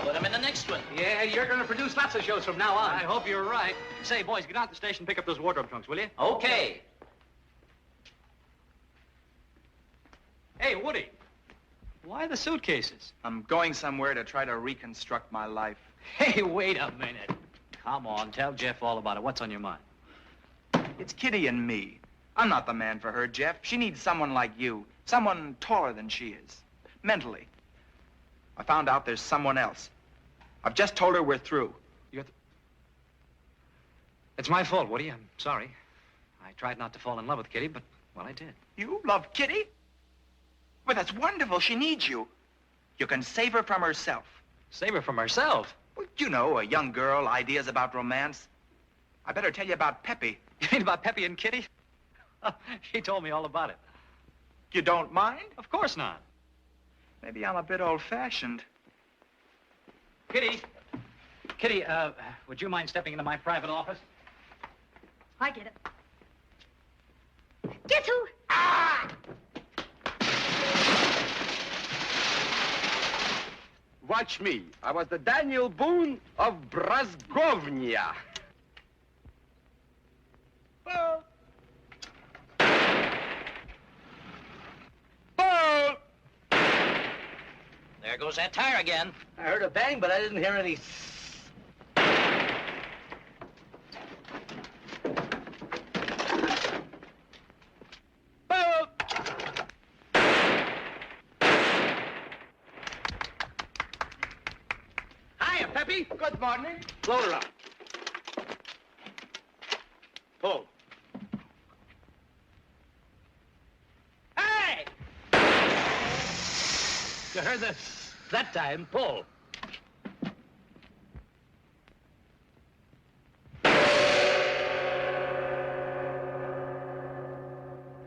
Put him in the next one. Yeah, you're going to produce lots of shows from now on. I hope you're right. Say, boys, get out the station and pick up those wardrobe trunks, will you? Okay. Hey, Woody. Why the suitcases? I'm going somewhere to try to reconstruct my life. Hey, wait a minute. Come on, tell Jeff all about it. What's on your mind? It's Kitty and me. I'm not the man for her, Jeff. She needs someone like you. Someone taller than she is. Mentally. I found out there's someone else. I've just told her we're through. It's my fault, Woody. I'm sorry. I tried not to fall in love with Kitty, but, well, I did. You love Kitty? Well, that's wonderful. She needs you. You can save her from herself. Save her from herself? Well, you know, a young girl, ideas about romance. I better tell you about Peppy. You mean about Peppy and Kitty? She told me all about it. You don't mind? Of course not. Maybe I'm a bit old-fashioned. Kitty, would you mind stepping into my private office? I get it. Guess who? Ah! Watch me. I was the Daniel Boone of Brasgovnia. Ball! There goes that tire again. I heard a bang, but I didn't hear any... Hiya, Peppy. Good morning. Float her up. Pull. Hey! You heard that time. Pull.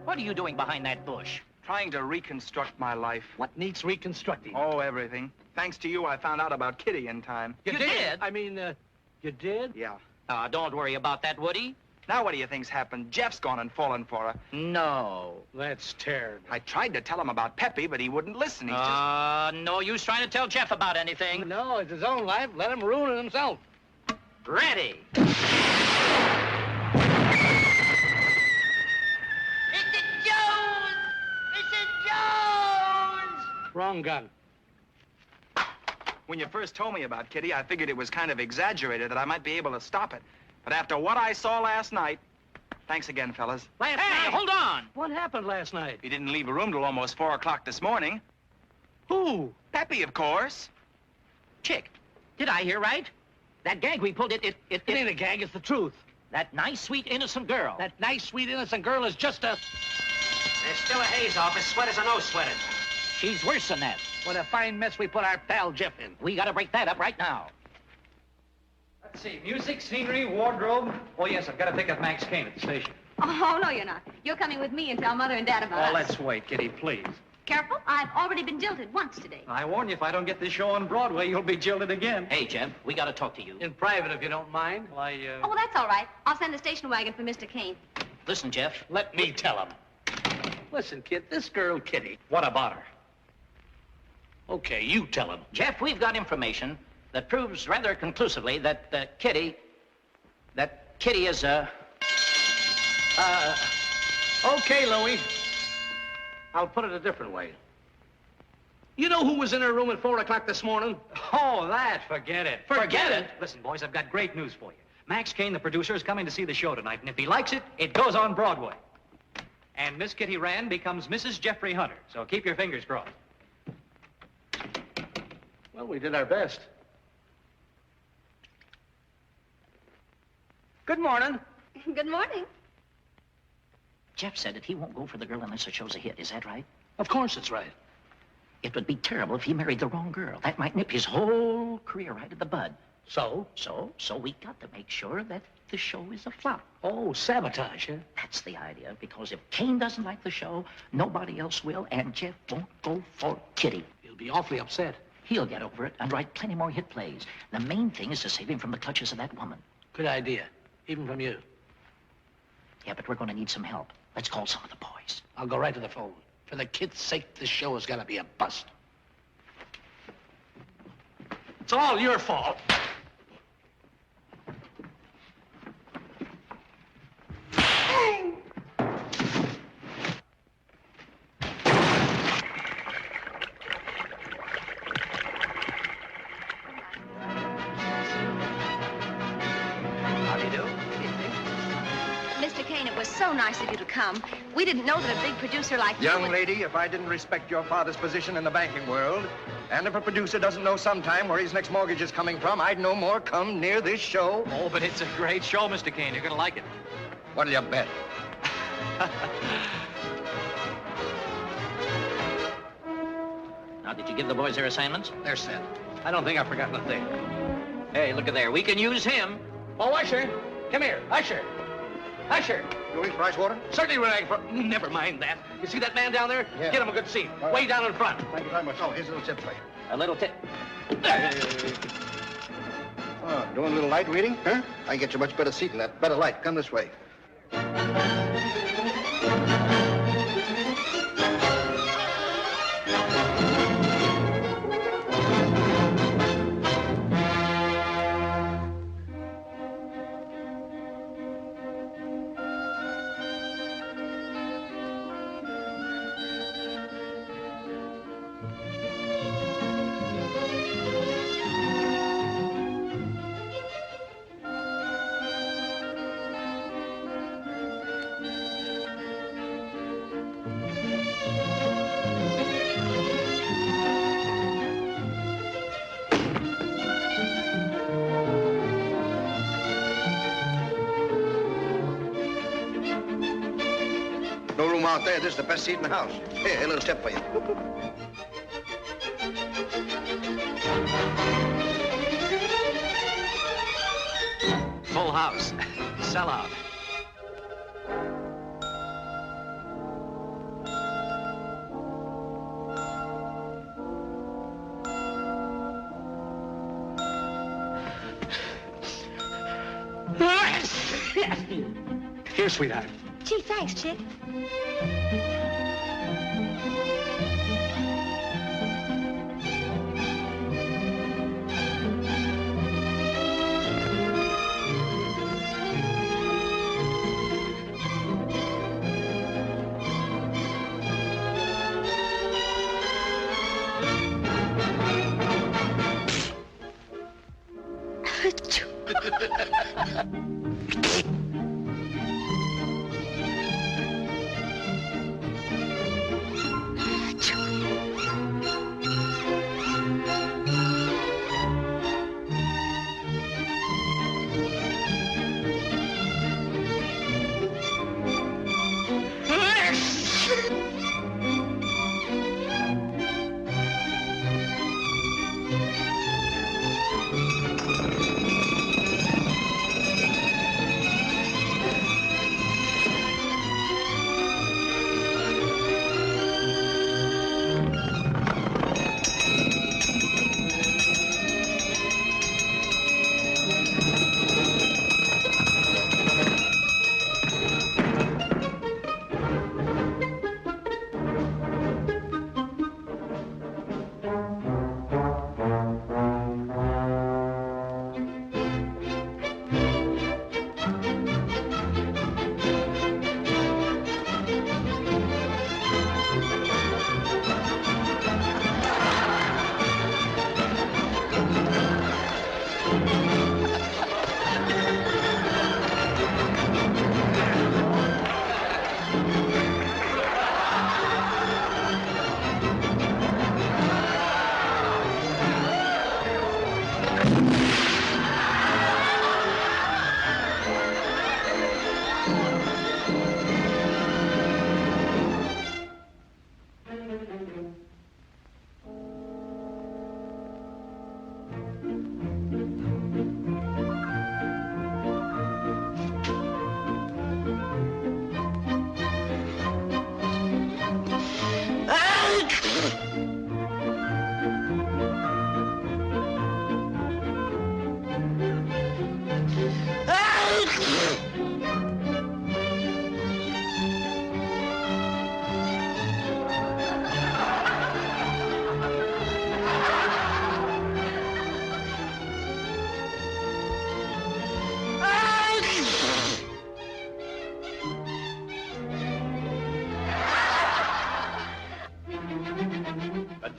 What are you doing behind that bush? Trying to reconstruct my life. What needs reconstructing? Oh, everything. Thanks to you, I found out about Kitty in time. You did? I mean, you did? Yeah. Don't worry about that, Woody. Now what do you think's happened? Jeff's gone and fallen for her. No. That's terrible. I tried to tell him about Peppy, but he wouldn't listen. He no use trying to tell Jeff about anything. No, it's his own life. Let him ruin it himself. Ready. Mr. Jones! Mr. Jones! Wrong gun. When you first told me about Kitty, I figured it was kind of exaggerated that I might be able to stop it. But after what I saw last night, thanks again, fellas. Hey, hold on! What happened last night? He didn't leave a room till almost 4 o'clock this morning. Who? Peppy, of course. Chick, did I hear right? That gag we pulled, It ain't a gag, it's the truth. That nice, sweet, innocent girl. That nice, sweet, innocent girl is just a... There's still a haze off, as sweat as a no sweater. She's worse than that. What a fine mess we put our pal Jeff in. We gotta break that up right now. Let's see, music, scenery, wardrobe. Oh, yes, I've got to pick up Max Kane at the station. Oh, no, you're not. You're coming with me and tell Mother and Dad about us. Oh, let's wait, Kitty, please. Careful. I've already been jilted once today. I warn you, if I don't get this show on Broadway, you'll be jilted again. Hey, Jeff, we gotta talk to you. In private, if you don't mind. Well, Oh, well, that's all right. I'll send the station wagon for Mr. Kane. Listen, Jeff. Let me tell him. Listen, kid, this girl, Kitty. What about her? Okay, you tell him. Jeff, we've got information that proves rather conclusively that Kitty is Okay, Louie. I'll put it a different way. You know who was in her room at 4 o'clock this morning? Oh, that, forget it. Forget it? Listen, boys, I've got great news for you. Max Kane, the producer, is coming to see the show tonight, and if he likes it, it goes on Broadway. And Miss Kitty Rand becomes Mrs. Jeffrey Hunter, so keep your fingers crossed. Well, we did our best. Good morning. Good morning. Jeff said that he won't go for the girl unless the show's a hit. Is that right? Of course it's right. It would be terrible if he married the wrong girl. That might nip his whole career right at the bud. So? So we got to make sure that the show is a flop. Oh, sabotage, huh? That's the idea, because if Kane doesn't like the show, nobody else will, and Jeff won't go for Kitty. He'll be awfully upset. He'll get over it and write plenty more hit plays. The main thing is to save him from the clutches of that woman. Good idea, even from you. Yeah, but we're going to need some help. Let's call some of the boys. I'll go right to the phone. For the kid's sake, this show has got to be a bust. It's all your fault. Mr. Kane, it was so nice of you to come. We didn't know that a big producer like you Young would... lady, if I didn't respect your father's position in the banking world, and if a producer doesn't know sometime where his next mortgage is coming from, I'd no more come near this show. Oh, but it's a great show, Mr. Kane. You're going to like it. What'll you bet? Now, did you give the boys their assignments? They're set. I don't think I've forgotten a thing. Hey, look at there. We can use him. Oh, Usher. Come here. Usher. Usher. You eat rice water? Certainly, never mind that. You see that man down there? Yeah. Get him a good seat. All right. Way down in front. Thank you very much. Oh, here's a little tip for you. A little tip. Oh, doing a little light reading, huh? I can get you much better seat than that. Better light. Come this way. No room out there. This is the best seat in the house. Here, a little tip for you. Full house. Sell out. Here, sweetheart. Gee, thanks, Chick.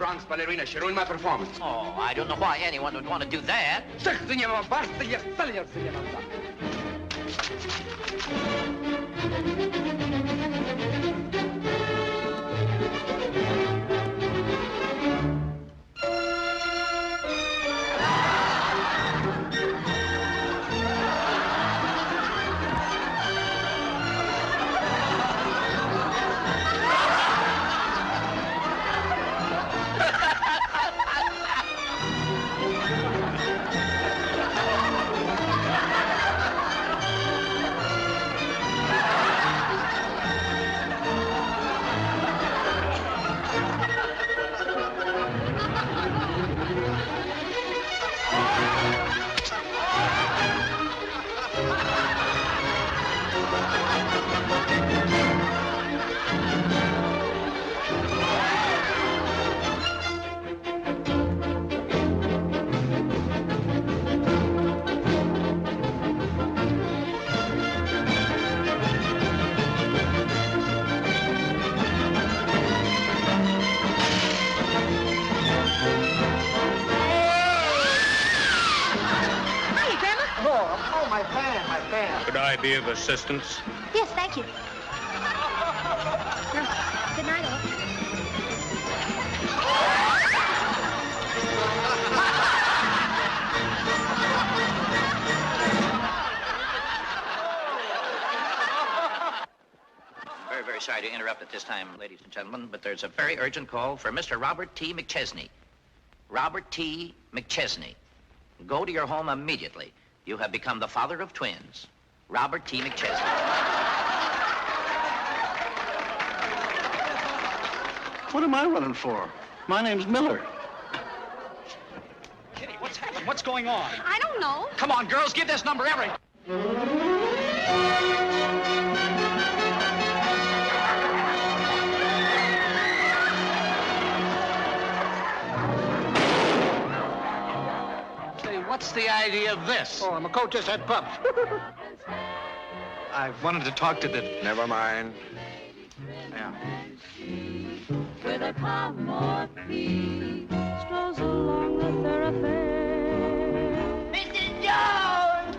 dance ballerina. She ruined my performance. Oh, I don't know why anyone would want to do that. Good idea of assistance. Yes, thank you. Good night, all. Very sorry to interrupt at this time, ladies and gentlemen, but there's a very urgent call for Mr. Robert T. McChesney. Robert T. McChesney. Go to your home immediately. You have become the father of twins. Robert T. McChesney. What am I running for? My name's Miller. Kitty, what's happened? What's going on? I don't know. Come on, girls, give this number every... What's the idea of this? Oh, I'm a coach's head pup. I wanted to talk to the... Never mind. Yeah. With a calm or peace, strolls along the thoroughfare. Mrs. Jones!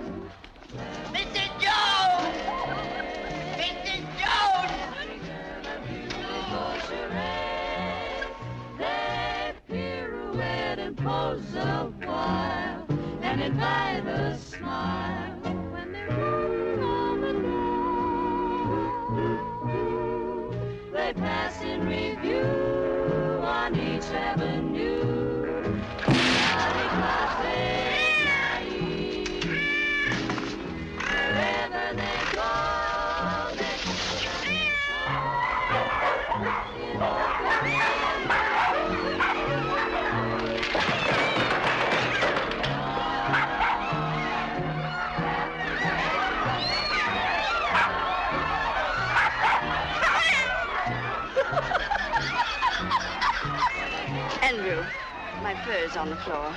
Mrs. Jones! Mrs. Jones! They pirouette and pose a while and invite a smile when they're down on the ground. They pass in review on each avenue. Wherever they go, they Andrew, my fur's on the floor.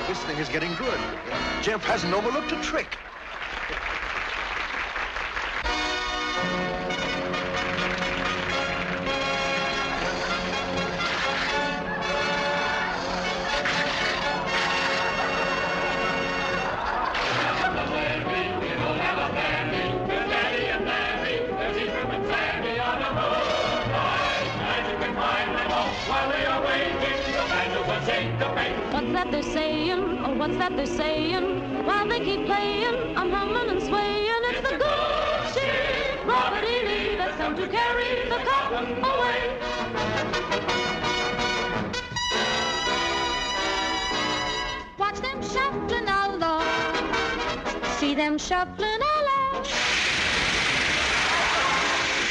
This thing is getting good. Jeff hasn't overlooked a trick. What's that they're saying? Oh, what's that they're saying? While they keep playing, I'm humming and swaying. It's the good ship, Robert E. Lee, that's come to carry the cotton away. Watch them shuffling along, see them shuffling along.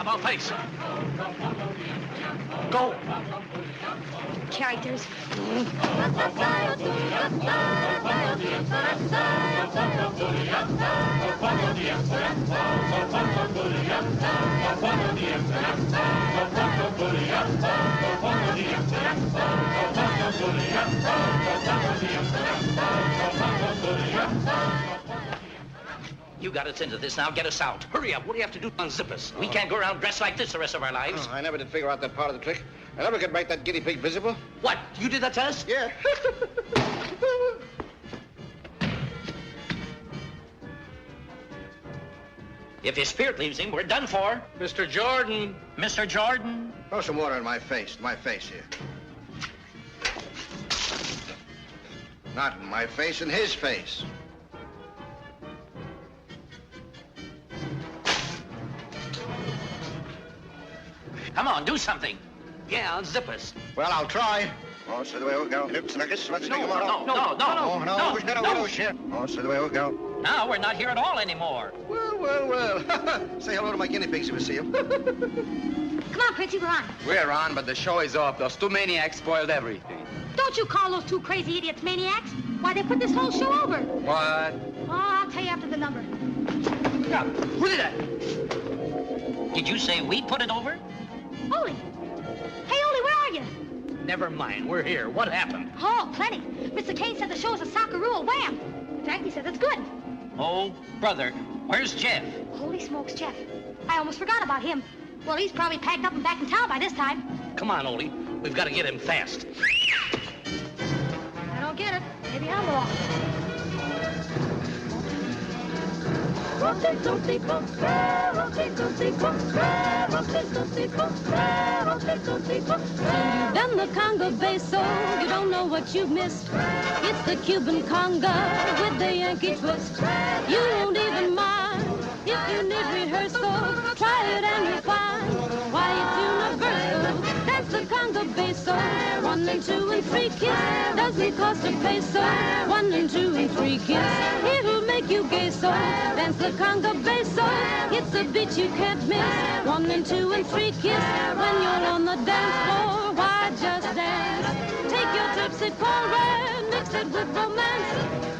About face. Go. Characters. You got us into this now. Get us out. Hurry up. What do you have to do to unzip us? We can't go around dressed like this the rest of our lives. Oh, I never did figure out that part of the trick. I never could make that guinea pig visible. What? You did that to us? Yeah. If his spirit leaves him, we're done for. Mr. Jordan. Mr. Jordan. Throw some water in my face here. Not in my face, in his face. Come on, do something. Yeah, unzip us. Well, I'll try. Oh, so the way we go. Lips like this. Let's take him out. No. Oh, so the way we go. Now we're not here at all anymore. Well. Say hello to my guinea pigs if you see them. Come on, Pritchie, we're on. We're on, but the show is off. Those two maniacs spoiled everything. Don't you call those two crazy idiots maniacs. Why, they put this whole show over. What? Oh, I'll tell you after the number. Yeah, who did that? Did you say we put it over? Ole. Hey, Ole, where are you? Never mind. We're here. What happened? Oh, plenty. Mr. Kane said the show's a socceroo, wham. Frankie said it's good. Oh, brother, where's Jeff? Holy smokes, Jeff. I almost forgot about him. Well, he's probably packed up and back in town by this time. Come on, Ole. We've got to get him fast. I don't get it. Maybe I'm wrong. Done the conga bass, so you don't know what you've missed. It's the Cuban conga with the Yankee twist. You won't even mind if you need rehearsal. Try it and you'll find why it's universal. That's the conga bass, so 1 and 2 and 3 kiss. Doesn't cost a peso. 1 and 2 and 3 kiss. It'll make you gay, so dance the conga bass, so it's a beat you can't miss. 1 and 2 and 3 kiss. When you're on the dance floor, why just dance? Take your tipsy cornbread, mix it with romance.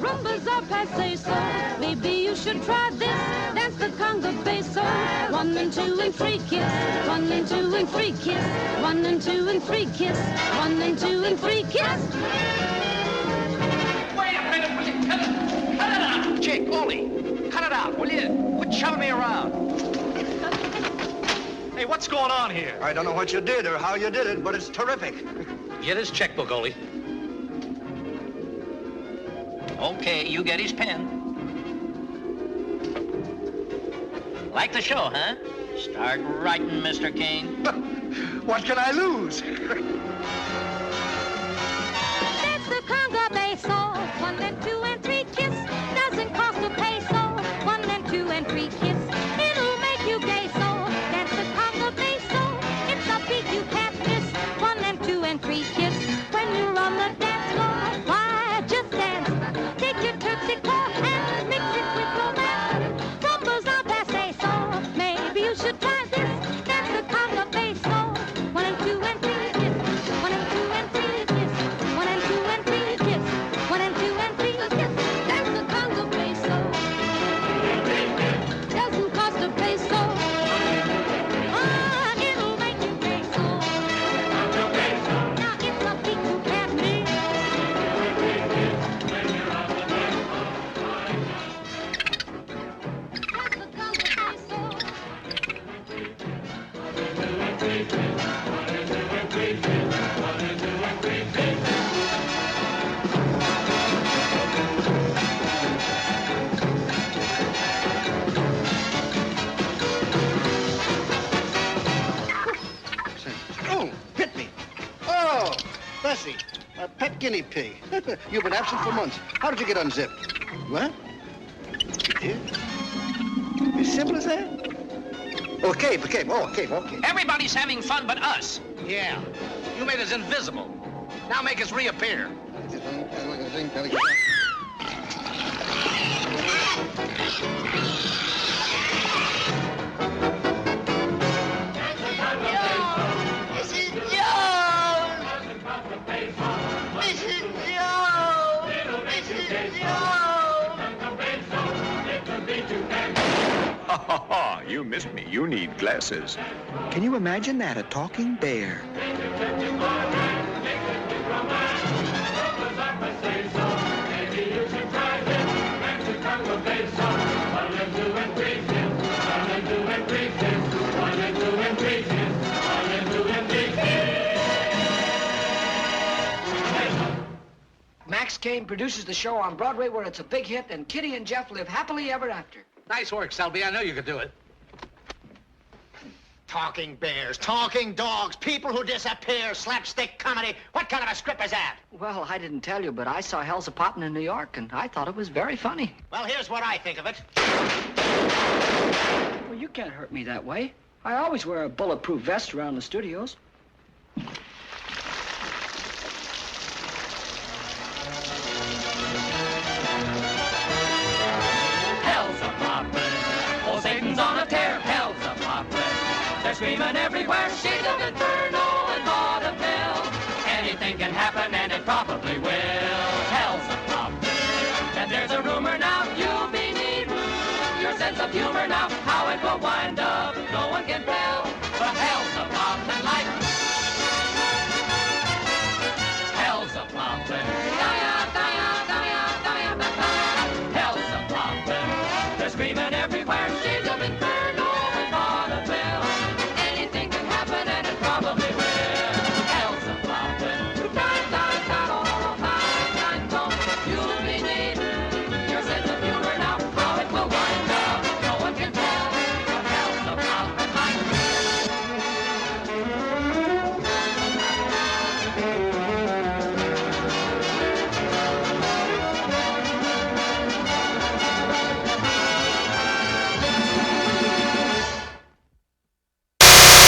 Rumbas are passe, so maybe you should try this. Dance the conga bass, so 1 and 2 and 3 kiss. 1 and 2 and 3 kiss. 1 and 2 and 3 kiss. 1 and 2 and 3 kiss. Wait a minute, will you cut it out? Jake, Ole, cut it out, will you? Quit shoving me around. Hey, what's going on here? I don't know what you did or how you did it, but it's terrific. Get his checkbook, Ole. Okay, you get his pen. Like the show, huh? Start writing, Mr. Kane. What can I lose? That's the conga bass, so 1 and 2 and 3 kiss. Doesn't cost a peso. 1 and 2 and 3 kiss. It'll make you gay, so dance the conga bass, so it's a beat you can't miss. 1 and 2 and 3 kiss. When you're on the dance floor, why just dance? Take your terpsichore and mix it with romance. Rumbas are passe, so maybe you should try this. Dance the conga bass, so 1 and 2 and 3 kiss. 1 and 2 and 3 kiss. 1 and 2 and 3 kiss. 1 and 2 and 3 kiss. Dance the conga bass, so doesn't cost a peso. Ah, it'll make you gay, so now it's a beat you can't miss. That's the conga bass, so Oh, hit me. Oh, Bessie, a pet guinea pig. You've been absent for months. How did you get unzipped? What? You did? As simple as that? Oh, cave. Everybody's having fun but us. Yeah. You made us invisible. Now make us reappear. You missed me. You need glasses. Can you imagine that? A talking bear. Max Kane produces the show on Broadway where it's a big hit, and Kitty and Jeff live happily ever after. Nice work, Selby. I know you could do it. Talking bears, talking dogs, people who disappear, slapstick comedy. What kind of a script is that? Well, I didn't tell you, but I saw Hellzapoppin in New York, and I thought it was very funny. Well, here's what I think of it. Well, you can't hurt me that way. I always wear a bulletproof vest around the studios. Oh, Satan's on a tear, Hellzapoppin. They're screaming everywhere, shades of inferno and vaudeville. Anything can happen, and it probably will. Hellzapoppin. And there's a rumor now, you'll be needing your sense of humor now.